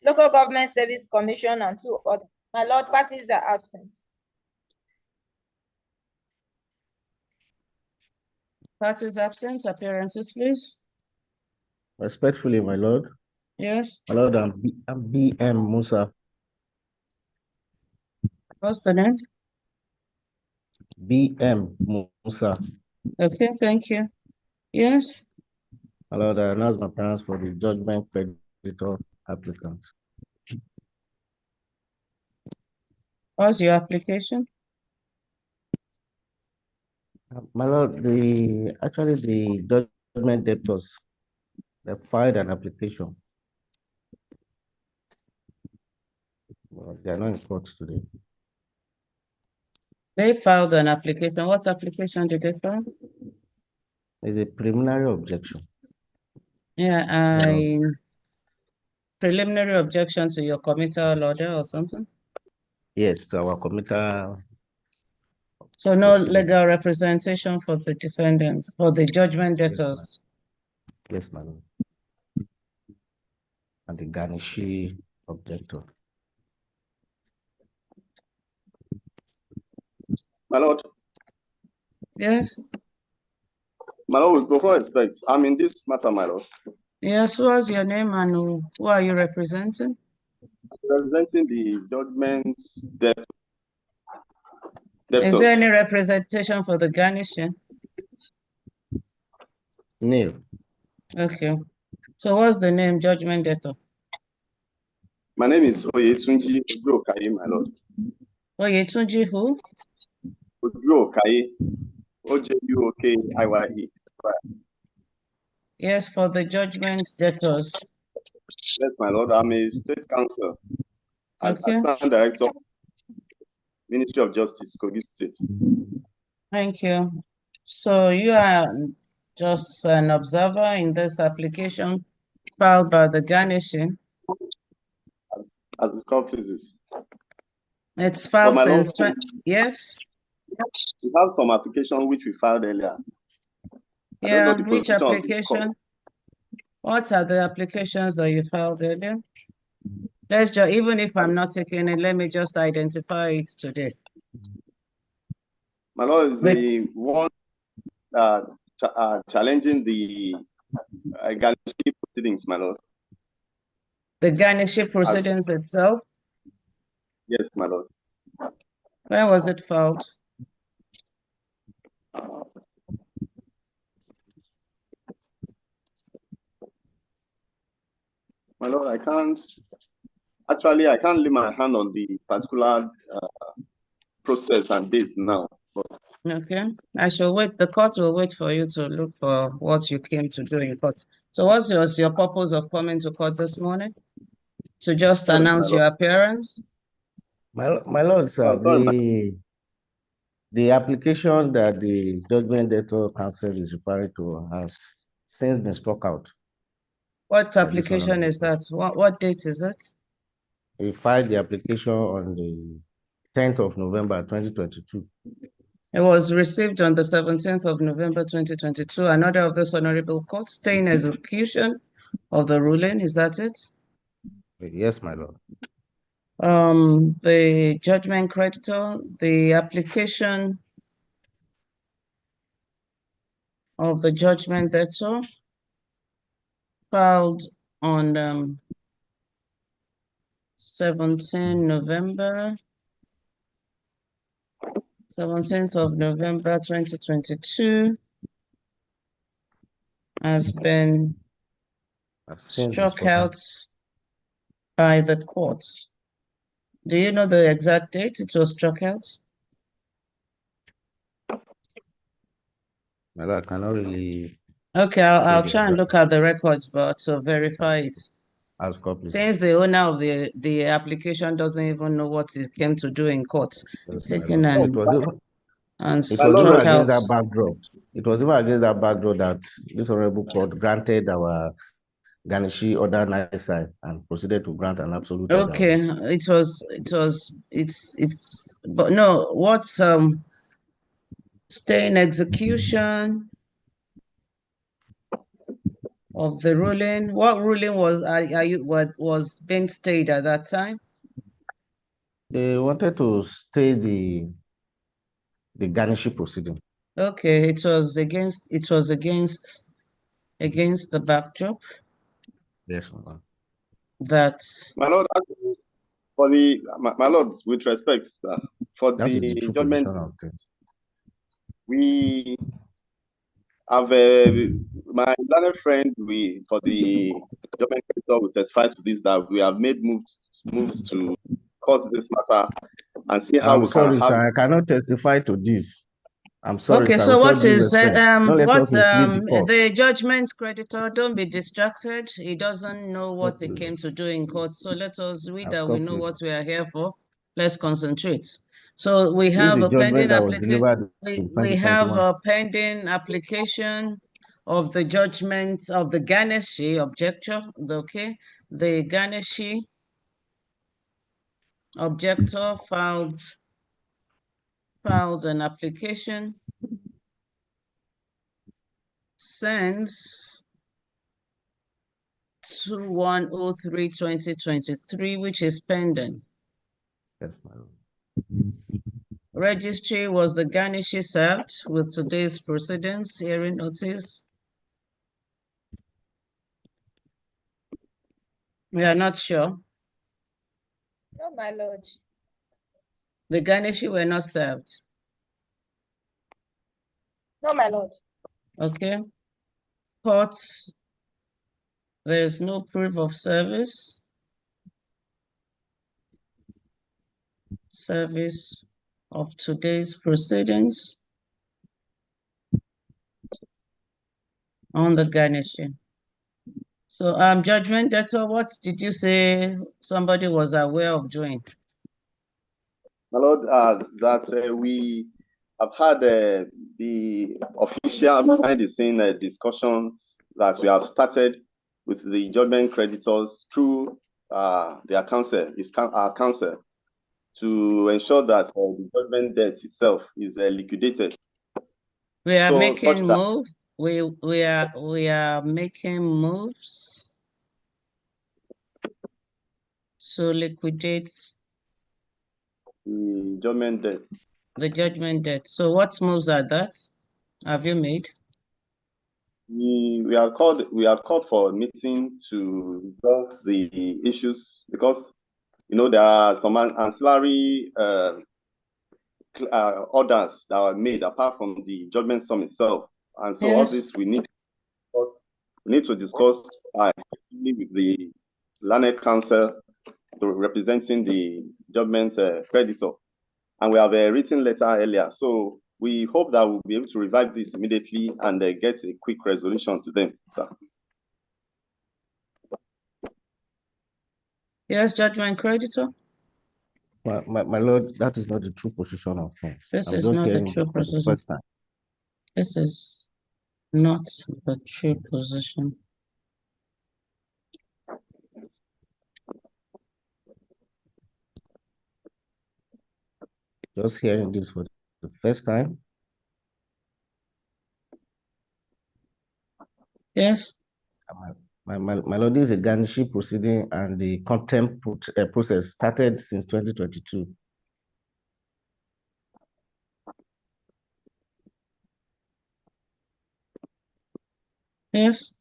Local Government Service Commission and two others. My Lord, parties are absent. Parties absent, appearances, please. Respectfully, my Lord. Yes. My Lord, I'm BM Musa. What's the name? BM Musa. Okay, thank you. Yes. My Lord, I announce my plans for the judgment creditor applicant. What's your application? My Lord, the judgment debtors, they filed an application. Well, they are not in court today. They filed an application. What application did they file? It's a preliminary objection. Yeah, preliminary objection to your committal order or something? Yes, to our committal. So no legal representation for the defendant, for the judgment debtors? Yes, madam. And the garnishee objector. My Lord. Yes. My Lord, with profound respect, I'm in this matter, my Lord. Yes, what's your name and who are you representing? Representing the judgment's debtors. Is there any representation for the garnishing? No. Okay. So what's the name, judgment debtor? My name is Oyetunji Ojuokaye, my Lord. Oyetunji who? Ojuokaye. Ojuokaye. Yes, for the judgment debtors. Yes, my Lord. I'm a state counsel. Okay. Assistant Director, Ministry of Justice, Kogi State. Thank you. So you are just an observer in this application filed by the garnishing? As the court pleases. It's filed since, yes? We have some application which we filed earlier. Yeah, which application? What are the applications that you filed earlier? Let's just, even if I'm not taking it, let me just identify it today. My Lord, is the one challenging the garnishee proceedings, my Lord. The garnishee proceedings itself? Yes, my Lord. When was it filed? My Lord, I can't lay my hand on the particular process and dates now. Okay, I shall wait. The court will wait for you to look for what you came to do in court. So what was your purpose of coming to court this morning? To just announce your appearance? My Lord, sir, the application that the judgment debtor counsel is referring to has since been struck out. What application is that? What date is it? We filed the application on the 10th of November 2022. It was received on the 17th of November 2022. Another of this honorable court staying execution of the ruling. Is that it? Yes, my lord. The judgment creditor, the application of the judgment debtor filed on 17th of November 2022 has been struck out by the courts. Do you know the exact date it was struck out? My lord, I cannot really. Okay, I'll try and look at the records, but to verify it. As copy. Since the owner of the application doesn't even know what it came to do in court, taken and It was struck even out. against that backdrop. It was even against that backdrop that this honorable court granted our garnishee order NISI and proceeded to grant an absolute order. Okay, but no, what's stay in execution of the ruling? What ruling was what was being stayed at that time? They wanted to stay the garnishee proceeding. Okay, it was against the backdrop. Yes, my lord. That My lord, for the my lord, with respect, for that is the true judgment, position of things. We have my learned friend. For the judgment creditor will testify to this that we have made moves to cause this matter and see how I'm we sorry, can have. sir. I cannot testify to this. I'm sorry, okay, sir. so what is what's the judgment creditor? Don't be distracted. He doesn't know what he came to do in court. So let us read that we know what we are here for. Let's concentrate. So we have a pending application. We have a pending application of the judgment of the garnishee objector. Okay, the garnishee objector filed an application since 2103/2023, which is pending. Yes, my lord. Registry was the garnishee served with today's proceedings hearing notice. We are not sure. No, my lord. The garnishee were not served. No, my lord. Okay. Courts, there is no proof of service. Service of today's proceedings on the garnishee. So, judgment debtor, what did you say somebody was aware of doing? My lord, that we have had the official behind the scene discussions that we have started with the judgment creditors through their counsel, our counsel, to ensure that the judgment debt itself is liquidated. We are making moves. We are making moves to liquidate the judgment debt. The judgment debt. So what moves are that? Have you made? We are called for a meeting to resolve the issues because there are some ancillary orders that were made apart from the judgment sum itself, and so all this we need to discuss with the learned counsel representing the judgment creditor, and we have a written letter earlier. So we hope that we'll be able to revive this immediately and get a quick resolution to them, sir. Yes, judgment creditor. My lord, that is not the true position of things. This is not the true position. This is not the true position. just hearing this for the first time. Yes. My lord, this is a garnishee proceeding, and the contempt process started since 2022. Yes.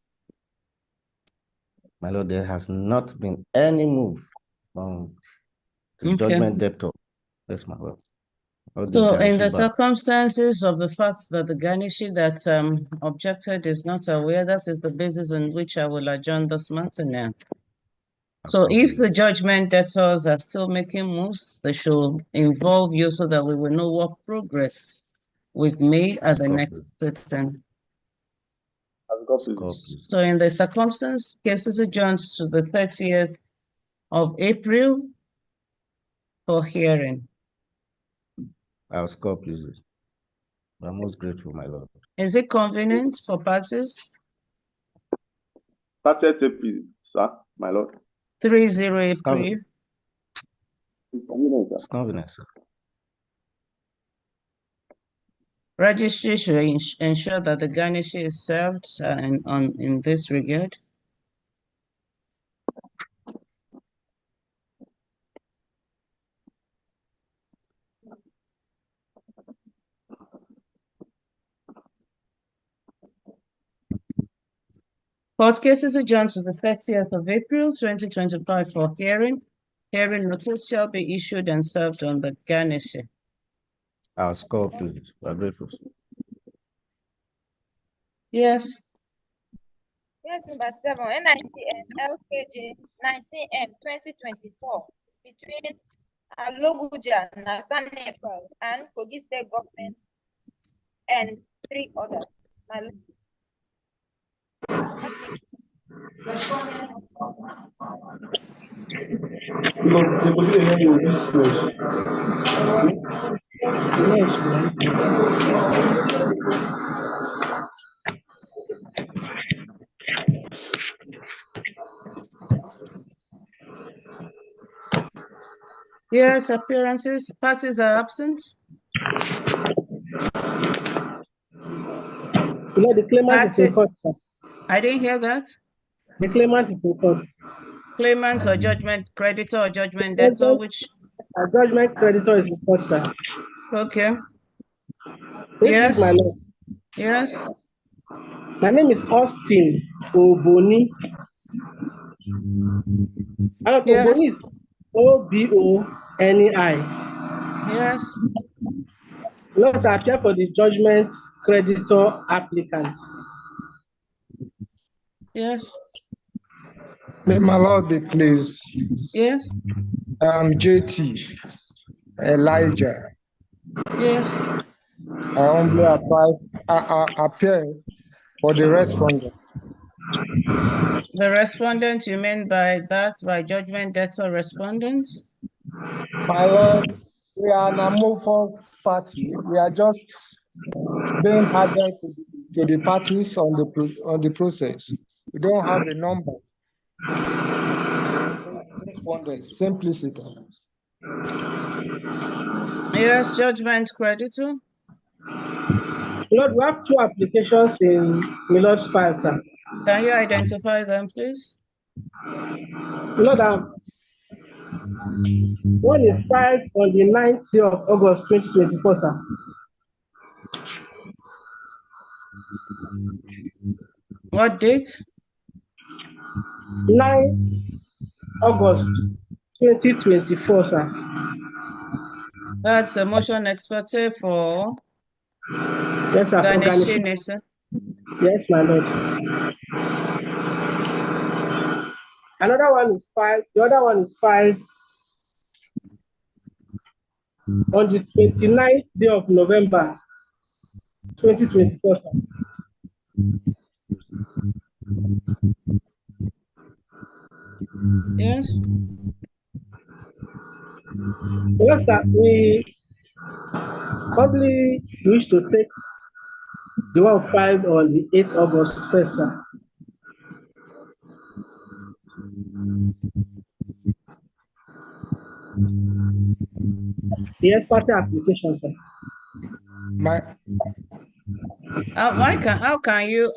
My lord, there has not been any move from the judgment debtor. Yes, my lord. So in the circumstances of the fact that the garnishee that objected is not aware, that is the basis on which I will adjourn this matter now. So if the judgment debtors are still making moves, they should involve you so that we will know what progress we've made at the next sitting. So in the circumstance, cases adjourned to the 30th of April for hearing. I'll score, please. I'm most grateful, my lord. Is it convenient for parties? 30th April, sir, my lord. 30 April. It's convenient, sir. Registry should ensure that the garnishee is served in this regard. Court cases adjourned to the 30th of April, 2025 for hearing. Hearing notice shall be issued and served on the garnishee. I'll score, please. We're grateful. Yes. Yes, number 7, NICN LKJ 19M 2024 between Lokoja and Kogi State Government and 3 others. Yes, appearances. Parties are absent. The claimant is in court, sir. I didn't hear that. The claimant is in court. Claimant or judgment creditor or judgment debtor, which? A judgment creditor is in court, sir. Okay. Yes. My lord. Yes. My name is Austin Oboni. Yes. Oboni is Oboni. Yes. Let's appear for the judgment creditor applicant. Yes. May my lord be pleased. Yes. JT Elijah. Yes. I humbly appear for the respondent. The respondent, you mean by that, by judgment debtor respondents? My lord, we are an amorphous party. We are just being added to the parties on the process. We don't have a number. Respondents, simplicity. Yes, judgment creditor. Lord, we have 2 applications in Milord's file, sir. Can you identify them, please? Lord, one is filed on the 9th day of August 2024, sir. What date? 9 August 2024, sir. That's a motion experte for. Yes, sir. Garnishee. Yes, my lord. Another one is filed. The other one is filed on the 29th day of November 2024. Yes. Yes, sir. We probably wish to take the one filed on the 8th August first, sir. Yes, party application, sir. How can you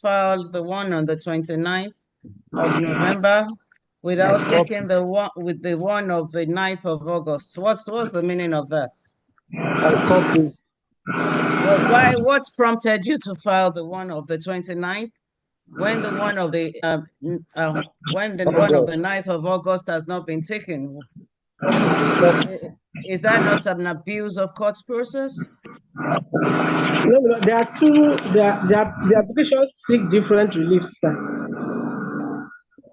file the one on the 29th of November without taking the one with the one of the 9th of August? What's the meaning of that? What prompted you to file the one of the 29th when the one of the when the one of the 9th of August has not been taken? Is that not an abuse of court process? No, there are two. The applications seek different reliefs, sir.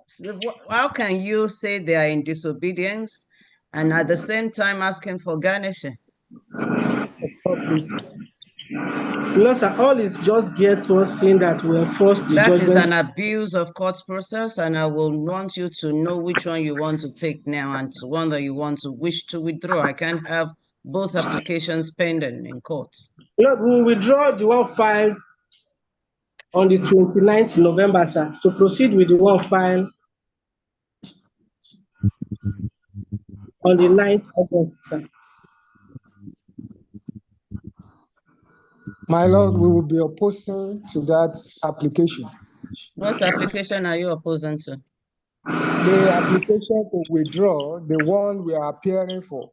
So how can you say they are in disobedience and at the same time asking for garnishing? No, sir, all is just geared towards saying that we enforce the That judgment. is an abuse of court process, and I will want you to know which one you want to take now and one that you want to wish to withdraw. I can't have both applications pending in court. No, we will withdraw the one filed on the 29th November, sir, to proceed with the one filed on the 9th of August, sir. My Lord, we will be opposing to that application. What application are you opposing to? The application to withdraw, the one we are appearing for.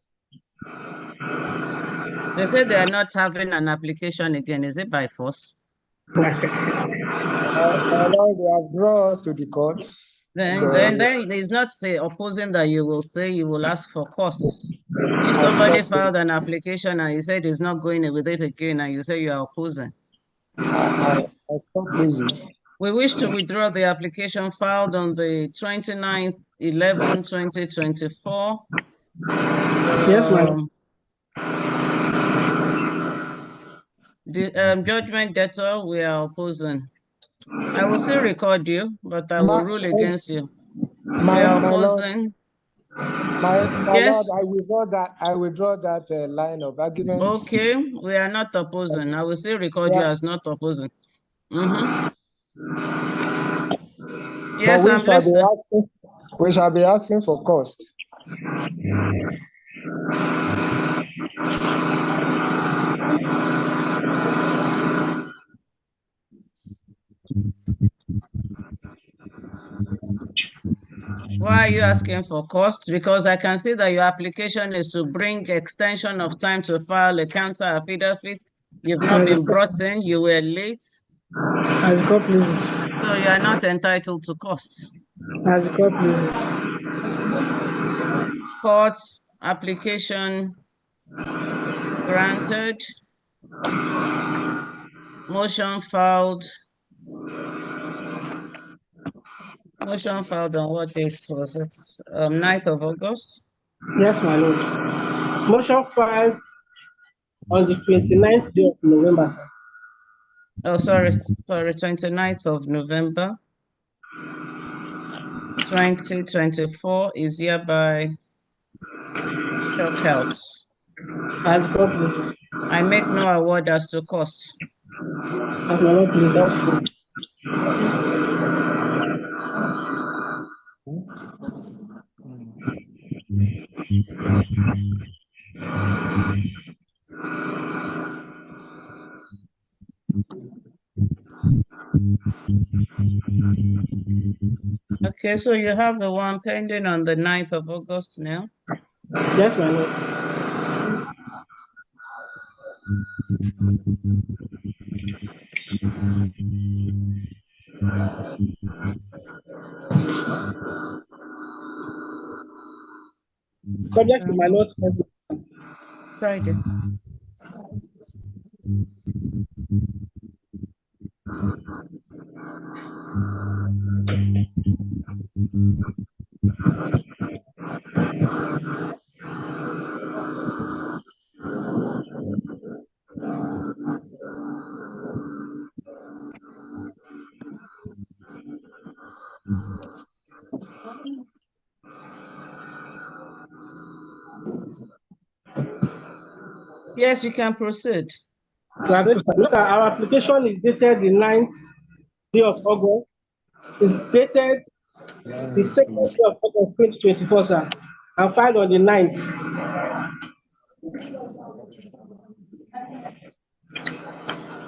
They say they are not having an application again. Is it by force? My Lord, they have brought us to the courts. Then it's not say opposing that you will say you will ask for costs. If somebody filed an application and he said he's not going with it again and you say you are opposing. I stop business. We wish to withdraw the application filed on the 29/11/2024. Yes, ma'am. The judgment debtor, we are opposing. I will still record you, but I will rule against you. We are opposing. My Yes. Lord, I withdraw that line of argument. Okay, we are not opposing. I will still record you as not opposing. Yes, I'm listening. We shall be asking for cost. Why are you asking for costs? Because I can see that your application is to bring extension of time to file a counter affidavit. You've not been brought in, you were late. As God pleases. So you are not entitled to costs. As God pleases. Courts application granted. Motion filed. Motion filed on what date was it? 9th of August? Yes, my Lord. Motion filed on the 29th day of November, sir. Oh, sorry, 29th of November. 2024 is hereby struck out. As God pleases. I make no award as to costs. As my Lord pleases. Okay, so you have the one pending on the 9th of August now? Yes, my Lord. Subject to my Lord's Friday. Yes, you can proceed. Our application is dated the 9th day of August. It's dated the 2nd day of August 2024, sir. And filed on the 9th.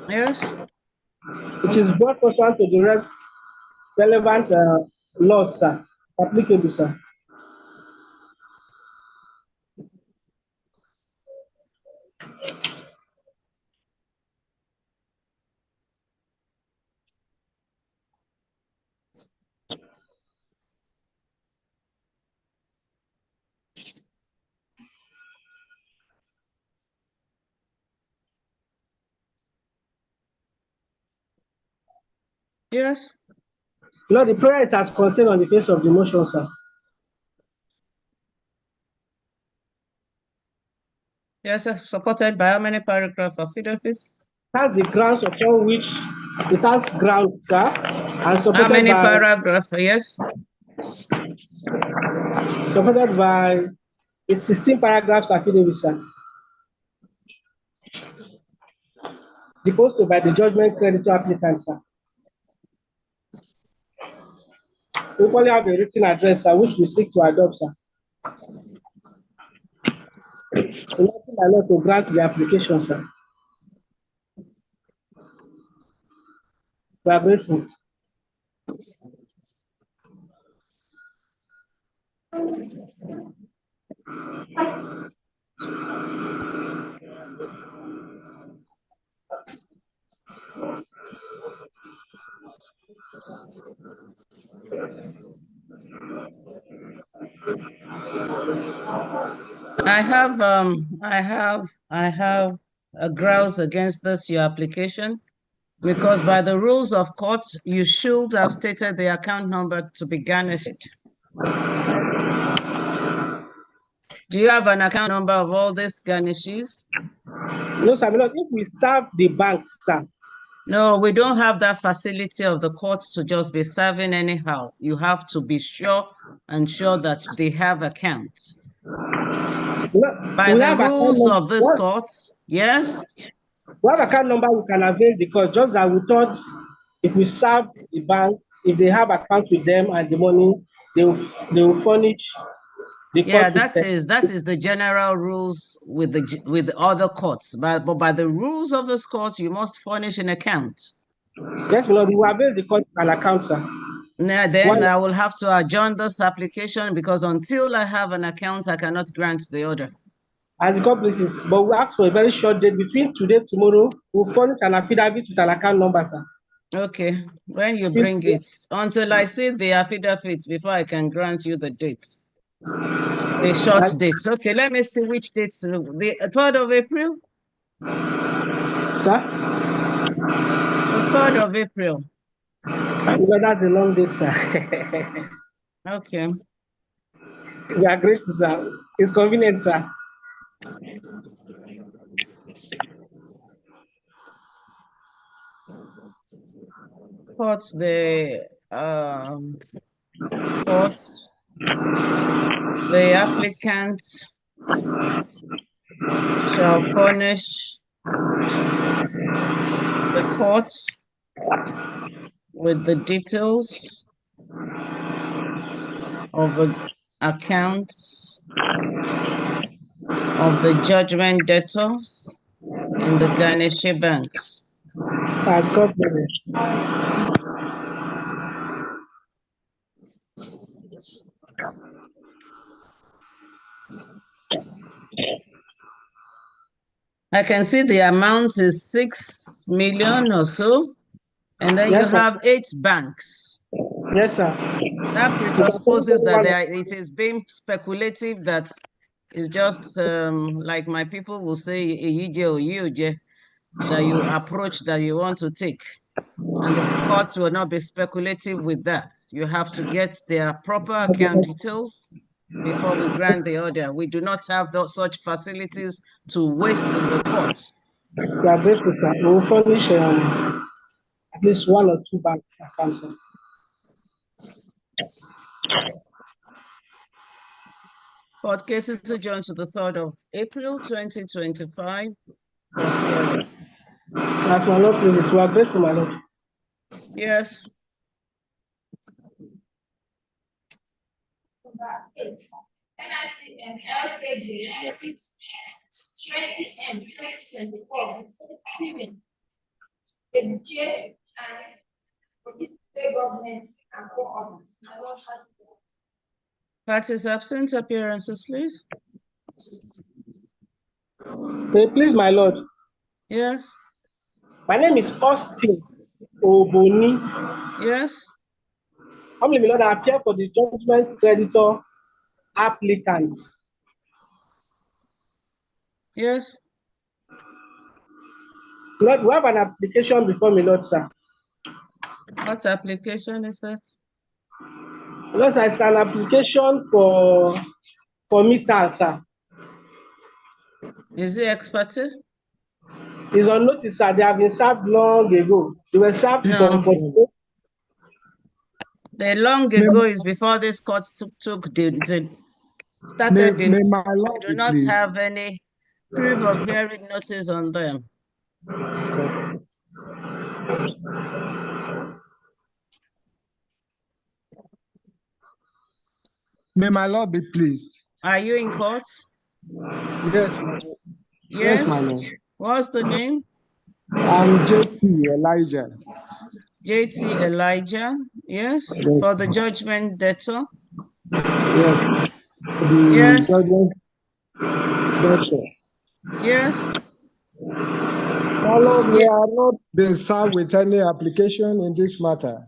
Yes. It is brought pursuant to the relevant laws, sir, applicable, sir. Yes. Lord, the prayer is as contained on the face of the motion, sir. Yes, sir. Supported by how many paragraph affidavits? That's the grounds upon which it has ground, sir, and How supported many by paragraph? Yes. a 16 paragraphs affidavit, sir. Deposed by the judgment creditor applicant, sir. We equally have a written address, sir, which we seek to adopt, sir. Nothing by law to grant the application, sir. We are grateful. I have a grouse against this your application because by the rules of court, you should have stated the account number to be garnished. Do you have an account number of all these garnishes? No, sir, if we serve the banks, sir. No, we don't have that facility of the courts to just be serving anyhow. You have to be sure that they have accounts. By the rules of this court, yes? We have account number we can avail because just as we thought if we serve the banks, if they have account with them and the money, they will furnish the court. Yeah, that is the general rules with the other courts. But by the rules of this court, you must furnish an account. Yes, Lord, we will avail the court an account, sir. Now, then I will have to adjourn this application because until I have an account, I cannot grant the order. As the court pleases, but we ask for a very short date between today and tomorrow. We'll furnish an affidavit with an account number, sir. Okay, when you bring it, until I see the affidavit before I can grant you the date. The short dates. Okay, let me see which dates. The 3rd of April? Sir? The 3rd of April. Well, that's a long date, sir. Okay. We are grateful, sir. It's convenient, sir. Courts, the applicant shall furnish the courts with the details of the accounts of the judgment debtors in the garnishee banks. As God willing. I can see the amount is 6 million or so, and then you have 8 banks. Yes, sir. That presupposes that it is being speculative, that it's just like my people will say, that you approach that you want to take. And the courts will not be speculative with that. You have to get their proper account details before we grant the order. We do not have such facilities to waste in the courts. We are grateful, sir. We will furnish at least 1 or 2 bank accounts, sir. Court cases adjourned to the 3rd of April, 2025 for hearing. As my Lord pleases, we are grateful, my Lord. Yes. and LKJ 2024 the J and the government and co-owners. Parties absent, appearances, please. Please, my lord. Yes. My name is Austin Oboni. Yes. Humbly, my lord, I appear for the judgment creditor applicant. Yes. Lord, we have an application before me, Lord, sir. What application is that? Lord, sir, it's an application for meter, sir. Is it expertise? It's on notice, sir. They have been served long ago. They were served No. for The long ago is before this court started. May my We lord do be not pleased. have any proof of hearing notice on them. May my lord be pleased. Are you in court? Yes. Yes, my lord. What's the name? I'm JT Elijah. JT Elijah. Yes. Yes. For the judgment debtor. Yes. Yes. Judgment debtor. Yes. My lord, we are not being served with any application in this matter.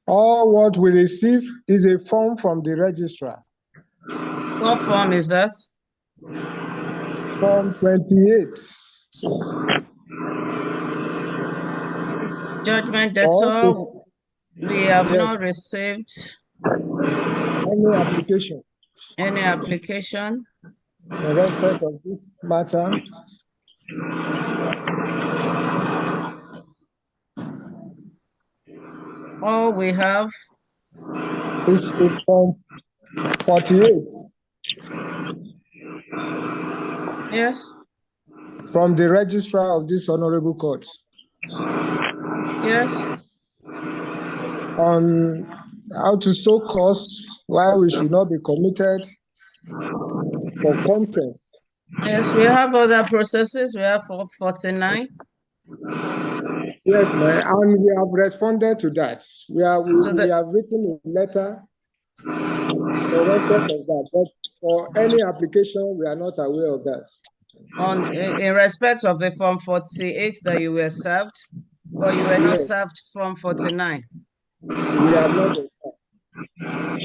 All what we receive is a form from the registrar. What form is that? Form 28. Judgment debtor. We have not received any application. Any application? In respect of this matter. All we have is Form 48. Yes. From the registrar of this honorable court. Yes. On how to sow cause why we should not be committed for contempt. Yes, we have other processes. We have 49. Yes, and we have responded to that. We have written a letter for respect of that, but for any application, we are not aware of that. In respect of the Form 48 that you were served, but you were not served Form 49. We have not been served.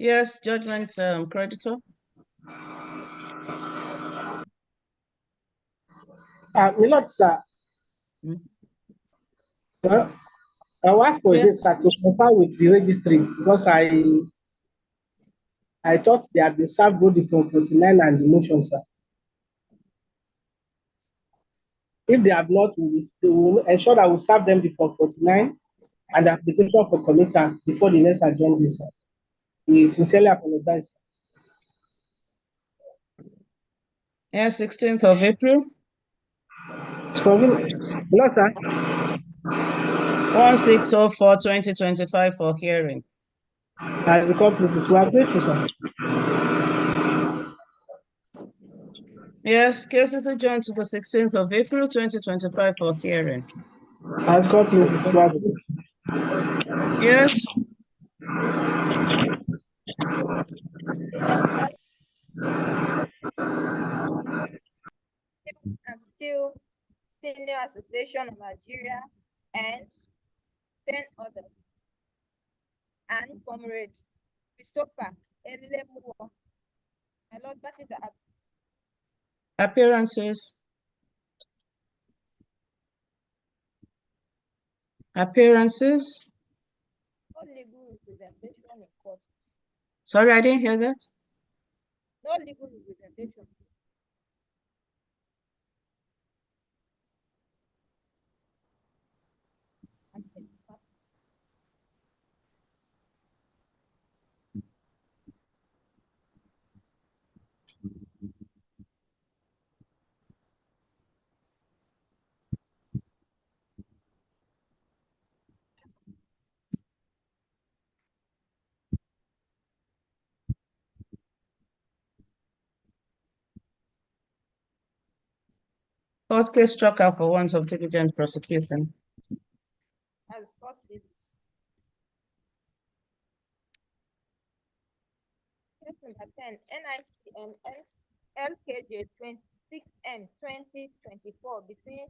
Yes, judgment creditor. My lord, sir. Well, I'll ask for this, sir, to comply with the registry because I thought they had been served both the Form 49 and the motion, sir. If they have not, we will ensure that we serve them the Form 49 and the application for committer before the next agenda, sir. We sincerely apologize. Yes, 16th of April. Hello, sir. 1604/2025 for hearing. As the court pleases, we are grateful, sir. Yes, case is adjourned to the 16th of April 2025 for hearing. As God pleases, we are grateful. Yes. And still Senior Association of Nigeria and 10 others. And Comrade Christopher Elemuwo. My lord, that is the Appearances. Appearances. no legal representation in court. Sorry, I didn't hear that. No legal representation. Court case struck out for want of diligent prosecution. As court leaves. Case number 10, NIC and LKJ 26M 2024 between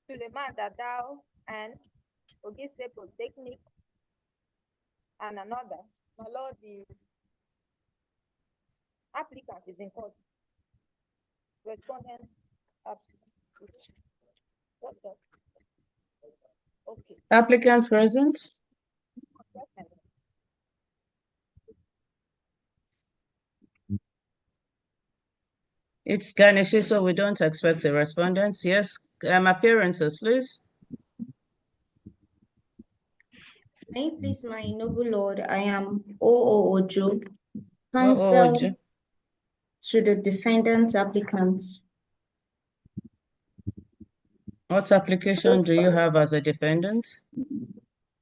Suleiman Dadao and Ogiste Polytechnic and another. My lord, the applicant is in court. Respondent absent. What's that? Okay. Applicant present. It's Ganeshi, so we don't expect a respondent. Yes, appearances, please. May it please my noble lord, I am O.O. Ojo, counsel to the defendant applicant. What application do you have as a defendant?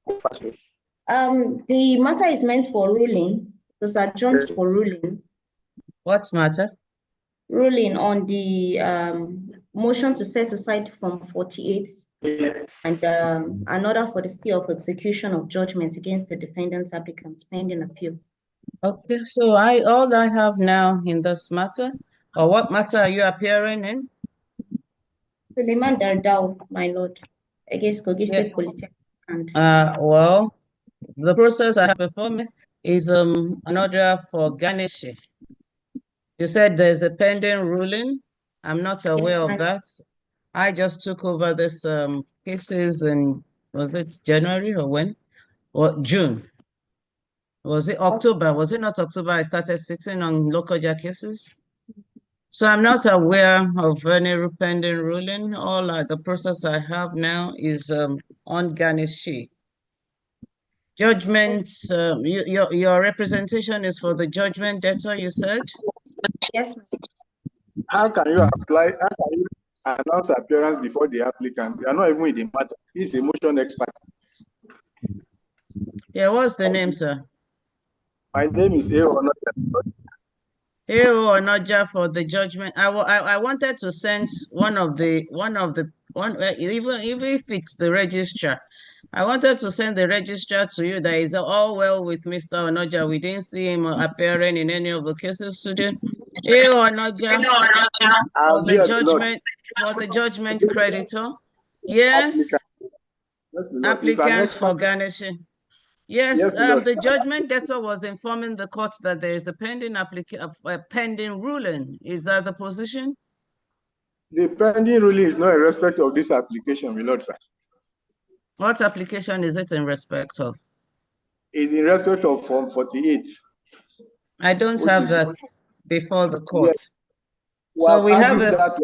The matter is meant for ruling. It was adjourned for ruling. What matter? Ruling on the motion to set aside Form 48 and an order for the stay of execution of judgment against the defendant's applicant pending appeal. Okay, so all I have now in this matter, or what matter are you appearing in? Suleiman Dadao, my lord, against Ogiste Polytechnic. Well, the process I have before me is an order for Ganeshi. You said there's a pending ruling. I'm not aware of that. I just took over this cases in, was it January or when? Or June? Was it October? Was it not October? I started sitting on Lokoja cases. So I'm not aware of any pending ruling. All the process I have now is on Ganeshi. Judgment, your representation is for the judgment debtor, you said? Yes. How can you apply? How can you announce appearance before the applicant? You are not even in the matter. He's a motion expert. Yeah, what's the name, sir? My name is Eo Onoja. Eo Onoja for the judgment. I wanted to send even if it's the registrar. I wanted to send the registrar to you that is all well with Mr. Onoja. We didn't see him appearing in any of the cases today. Eo Onoja for the judgment creditor. Yes. Applicant for garnishing. Yes, the judgment debtor was informing the court that there is a pending ruling. Is that the position? The pending ruling is not in respect of this application, my lord, sir. What application is it in respect of? It's in respect of Form 48. I don't have that before the court. Yes. So we have that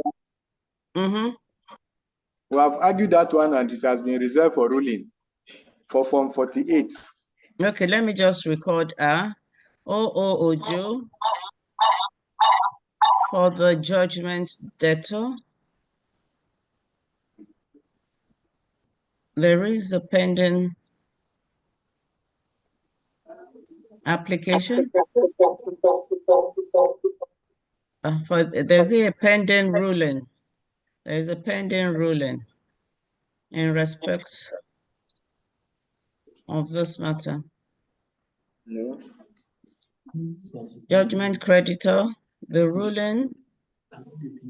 one. We have argued that one, and it has been reserved for ruling for Form 48. Okay, let me just record Ojo for the judgment debtor. There is a pending application. There's a pending ruling. There's a pending ruling in respect of this matter. Yes. Judgment creditor, the ruling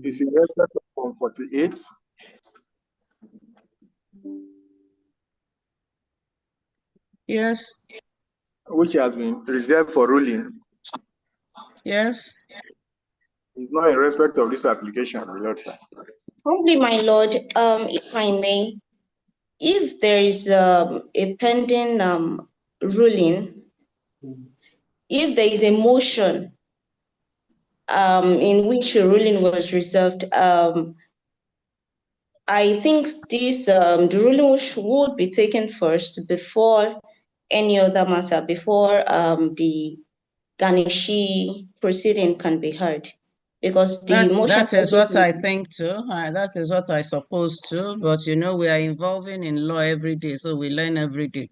is in respect of Form 48. Yes. Which has been reserved for ruling. Yes. It's not in respect of this application, my lord, sir. Only, my lord, if I may, if there is a pending ruling, if there is a motion in which a ruling was reserved, I think this the ruling would be taken first before any other matter, before the Ganeshi proceeding can be heard. Because the motion that is what I think too. That is what I suppose to. But you know, we are evolving in law every day, so we learn every day.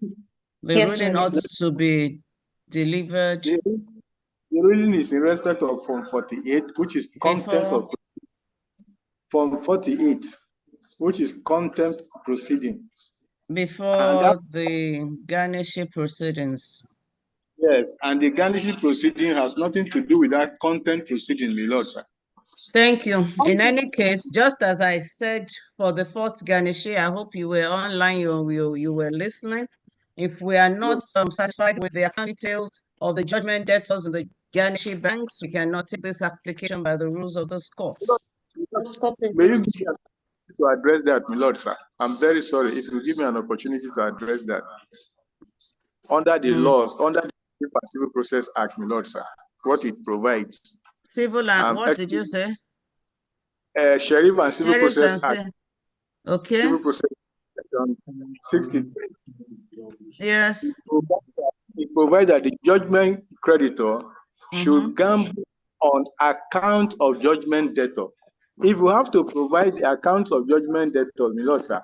The ruling ought to be delivered. The ruling is in respect of Form 48, which is content of Form 48. which is contempt proceeding. Before the Ganeshi proceedings. Yes, and the Ganeshi proceeding has nothing to do with that contempt proceeding, my lord, sir. Thank you. In any case, just as I said for the first Ganeshi, I hope you were online, you were listening. If we are not satisfied with the account details of the judgment debtors in the Ganeshi banks, we cannot take this application by the rules of this court. May you give me an opportunity to address that, my lord, sir? I'm very sorry if you give me an opportunity to address that. Under the laws, under the Civil Process Act, my lord, sir, what it provides. Civil and what did you say? Sheriff and Civil Sheriffs Process and Act. Okay. Civil Process Act 63. Yes. It provides that the judgment creditor should gamble on account of judgment debtor. If you have to provide the account of judgment debtor, my lord, sir,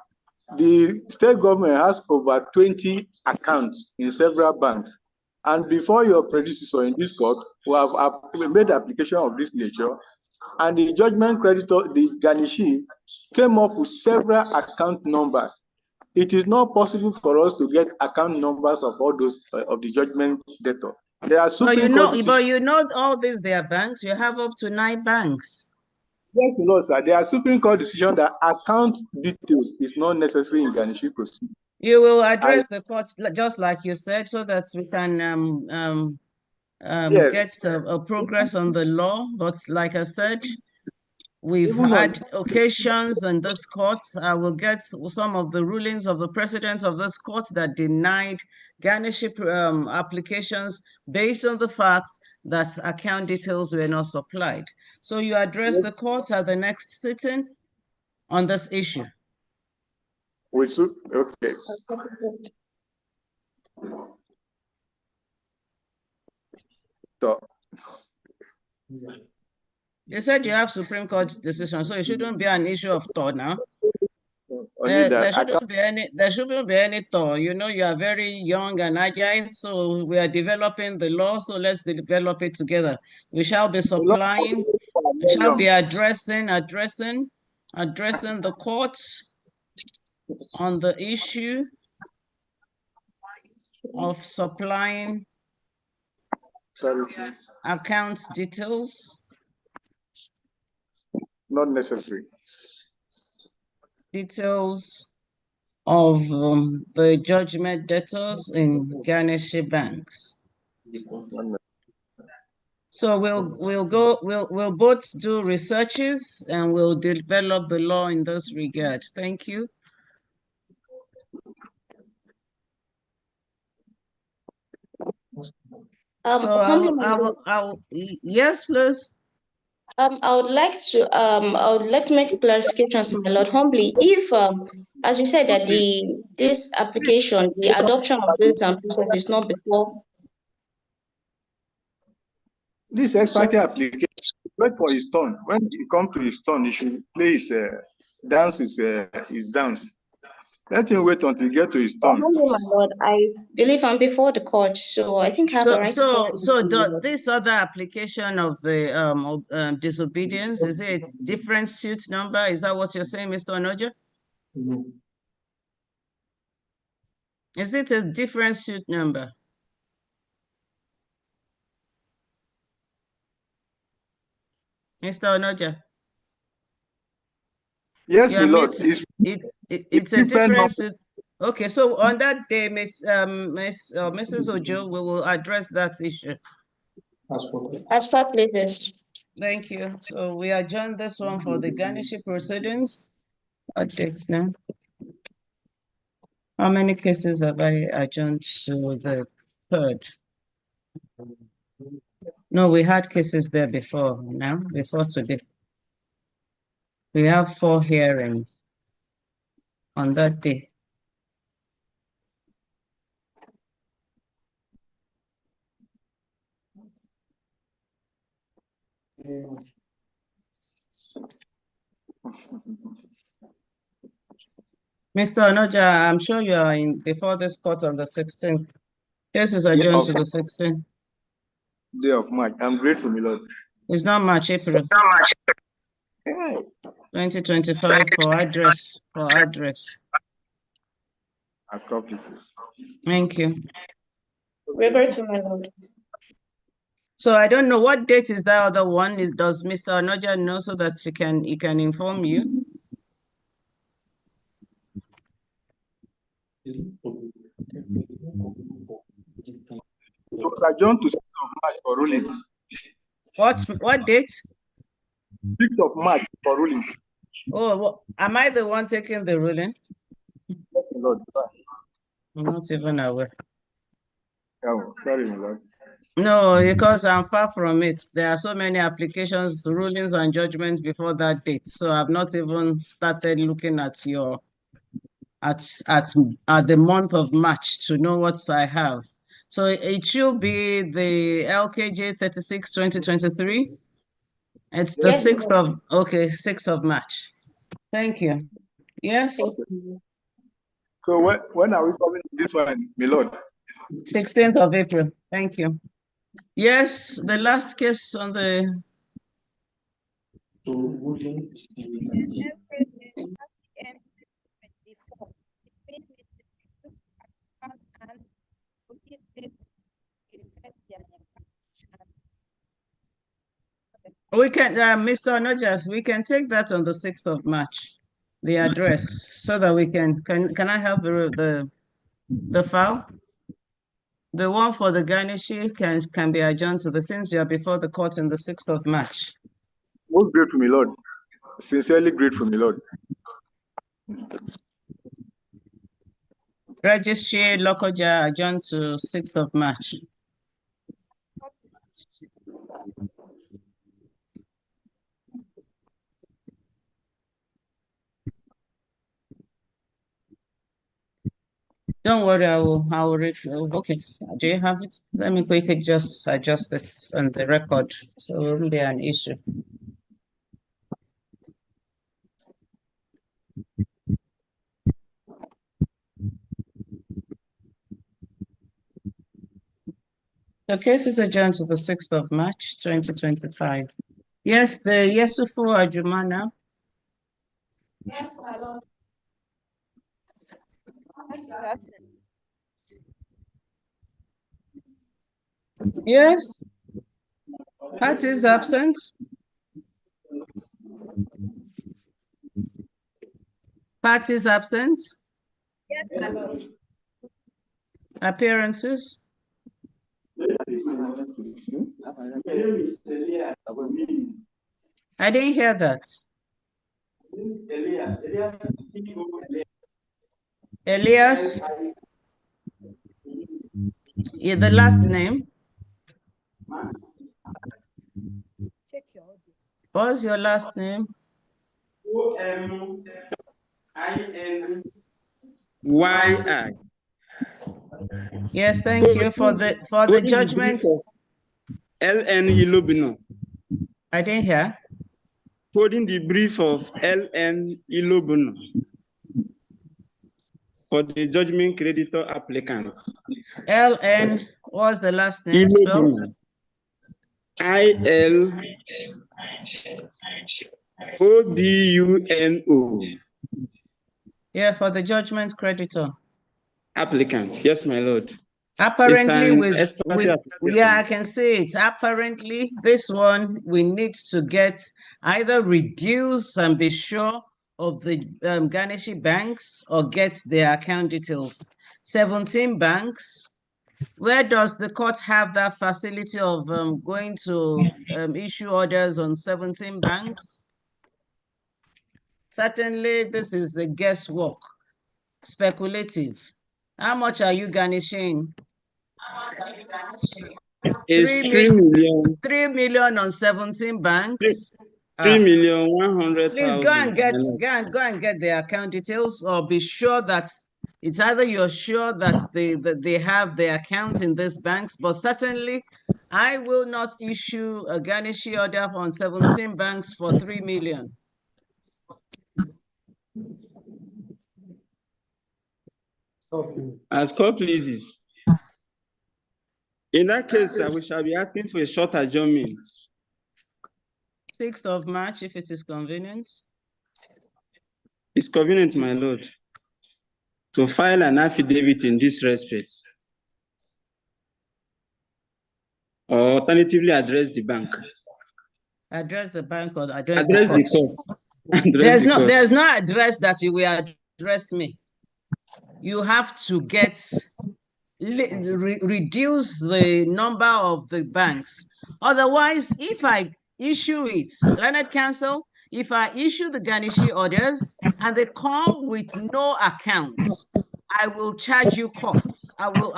the state government has over 20 accounts in several banks. And before your predecessor in this court, we have made application of this nature, and the judgment creditor, the Ganeshi, came up with several account numbers. It is not possible for us to get account numbers of all those of the judgment debtor. There are Supreme Court decisions. But you know all these they are banks. You have up to 9 banks. Yes, Lord, sir. There are Supreme Court decisions that account details is not necessary in Ganeshi proceeding. You will address the courts just like you said, so that we can yes. get a progress on the law. But like I said, we've had occasions in this court. I will get some of the rulings of the president of this court that denied Ganeshi applications based on the fact that account details were not supplied. So you address the courts at the next sitting on this issue. Okay. So, you said you have Supreme Court decision, so it shouldn't be an issue of thought now. There shouldn't be any thought. You know, you are very young and agile, so we are developing the law, so let's develop it together. We shall be supplying, we shall be addressing the courts on the issue of supplying account details. Not necessary. Details of the judgment debtors in Ganeshi banks. So we'll both do researches and we'll develop the law in this regard. Thank you. Yes, please. I would like to make clarifications, my lord, humbly. If, as you said, that this application, the adoption of this process is not before. This ex-parte application, wait for his turn. When he comes to his turn, he should play his dance. Let him wait until he gets to his turn. My lord, I believe I'm before the court, so I think I have a right to this other application of the disobedience, is it different suit number? Is that what you're saying, Mr. Onoja? Is it a different suit number? Mr. Onoja? Yes, my lord. It's a different suit. Okay, so on that day, Mrs. Ojo, we will address that issue. As far please. Thank you. So we adjourn this one for the Ganeshi proceedings. What dates now? How many cases have I adjourned to the 3rd? No, we had cases there before today. We have 4 hearings on that day. Mr. Onoja, I'm sure you are before this court on the 16th. Case is adjourned to the 16th. Day of March. I'm grateful, my lord. It's not March, April. Hey, 2025 for address. As copies. Thank you. Revert to my lord. So I don't know what date is that other one. Does Mr. Onoja know so that he can inform you? It was adjourned to 6th of March for ruling. What date? 6th of March for ruling. Oh, well, am I the one taking the ruling? Yes, my lord. I'm not even aware. Oh, sorry, my lord. No, because I'm far from it. There are so many applications, rulings, and judgments before that date. So I've not even started looking at your at the month of March to know what I have. So it should be the LKJ 36 2023. It's the Yes, 6th of 6th of March. Thank you. Yes. Okay. So when are we coming to this one, my lord? 16th of April. Thank you. Yes, the last case on the we can, Mr. Onojas, we can take that on the 6th of March, the address, so that we can I have the file? The one for the garnishee can be adjourned to since you are before the court on the 6th of March. Most grateful, my lord. Sincerely grateful, my lord. Registry Lokoja adjourned to 6th of March. Don't worry, I will read. Okay, do you have it? Let me quickly just adjust it on the record so it won't be an issue. The case is adjourned to the 6th of March, 2025. Yes, the Yesufu Ajumana. Yes. Pat is absent. Pat is absent. Yes, my lord. Appearances. I didn't hear that. Elias. Yeah, the last name. Check your audio. What's your last name? O-M-I-N-Y-I. Yes, thank you for the judgment. L.N. Ilobino. I didn't hear. Holding the brief of L.N. Ilobino for the judgment creditor applicant. L.N. What's the last name spelled? I-L-O-B-U-N-O. Yeah, for the judgment creditor. Applicant. Yes, my lord. Apparently yeah, I can see it. Apparently, this one we need to get either reduce and be sure of the garnishee banks or get their account details. 17 banks. Where does the court have that facility of going to issue orders on 17 banks? Certainly, this is a guesswork, speculative. How much are you garnishing? It's 3 million. 3 million on 17 banks. 3,100,000. Please go and get the account details, or be sure that it's either you're sure that they have the accounts in these banks, but certainly I will not issue a garnishee order on 17 banks for 3 million. As court pleases. In that case, we shall be asking for a short adjournment. 6th of March, if it is convenient. It's convenient, my lord, to file an affidavit in this respect, or alternatively address the bank. Address the bank or address Address the the court. court. Address the court. There's no address that you will address me. You have to get reduce the number of the banks. Otherwise, if I issue it, Learned Counsel, if I issue the garnishee orders and they come with no accounts, I will charge you costs. I will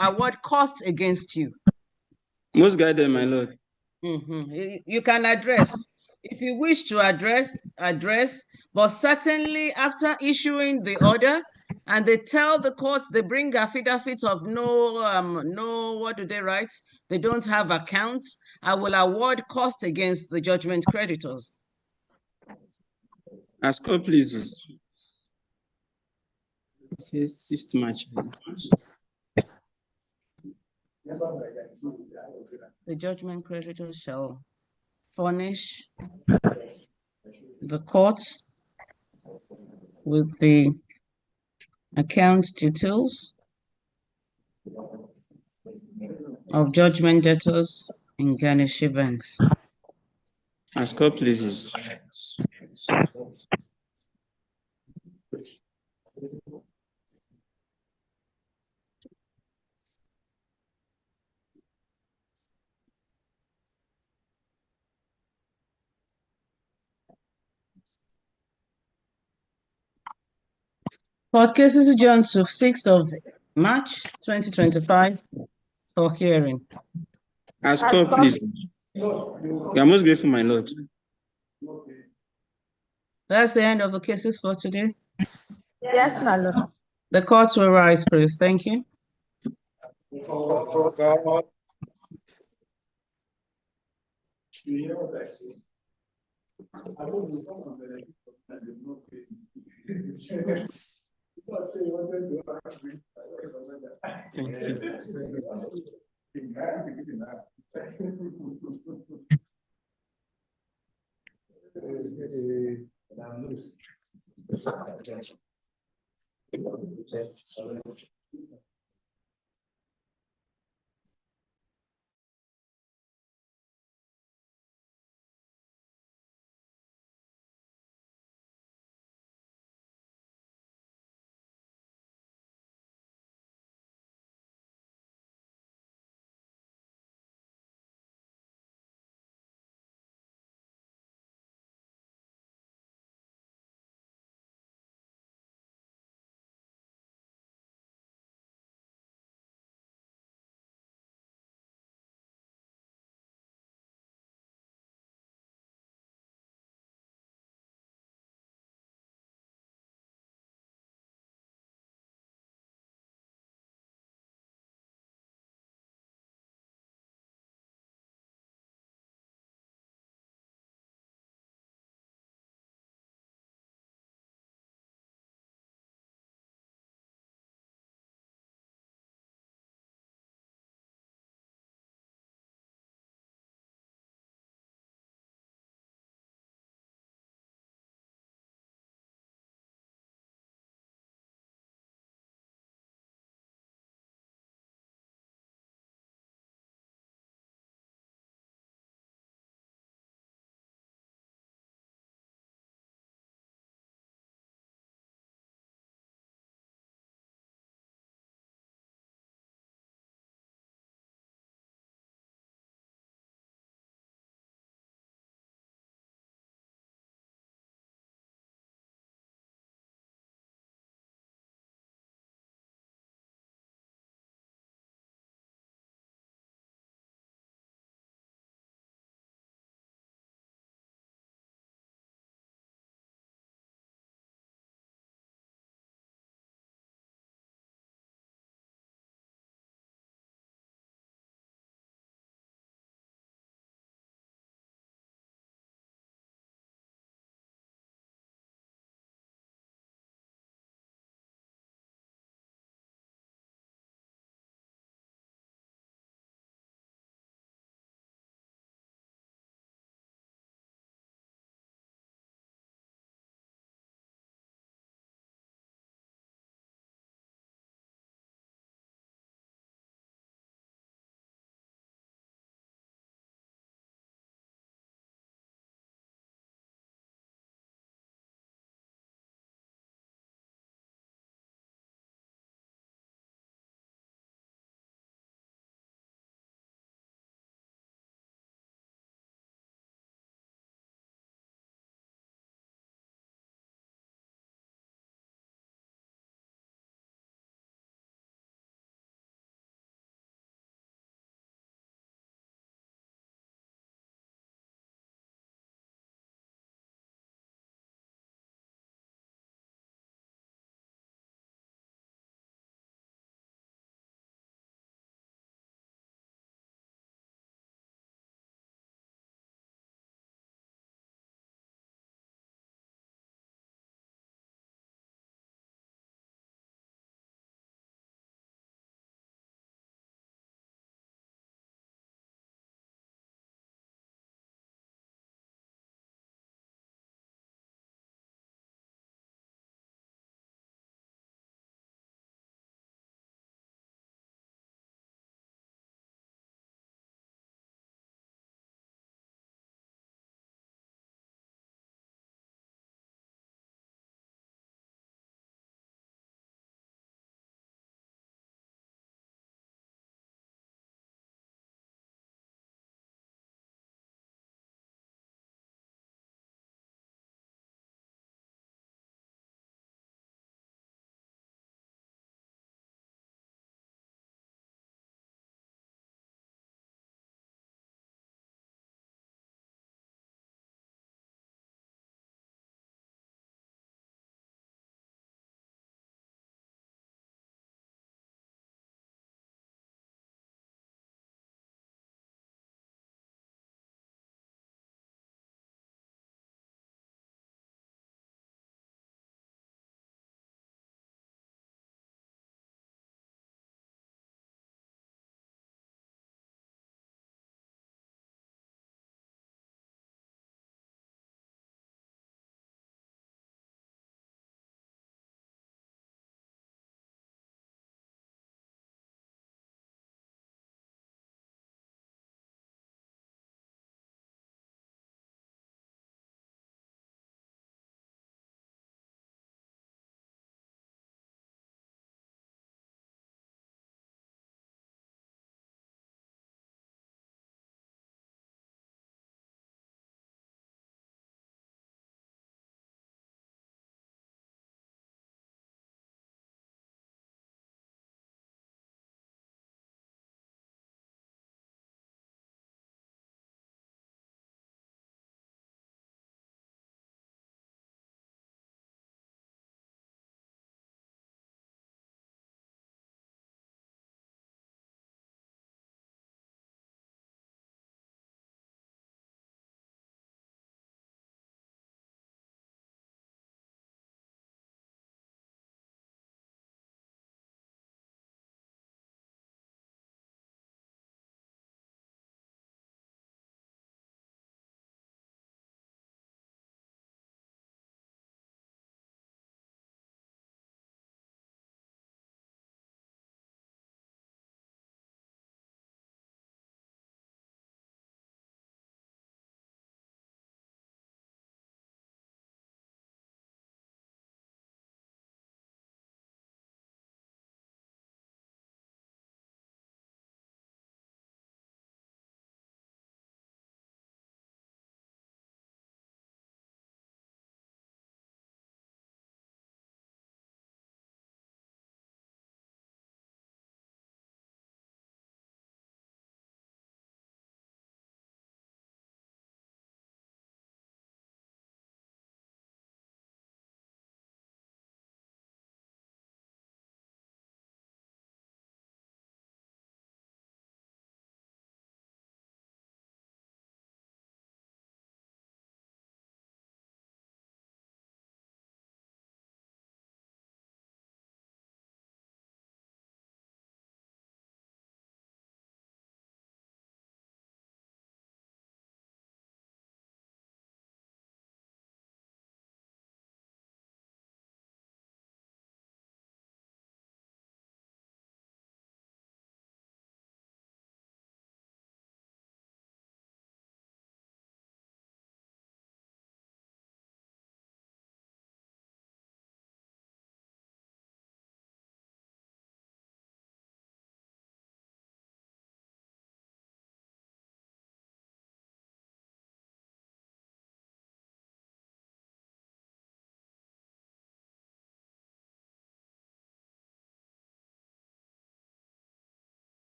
award costs against you. Most guided, my lord. You can address. If you wish to address, but certainly after issuing the order, and they tell the courts, they bring affidavits of no, what do they write? They don't have accounts. I will award cost against the judgment creditors. As court pleases. Says 6th March. The judgment creditors shall furnish the court with the account details of judgment debtors in garnishee banks. As court pleases. Court cases adjourned to 6th of March 2025 for hearing. As court pleases. We are most grateful, my lord. That's the end of the cases for today. Yes, my lord. The courts will rise, please. Thank you.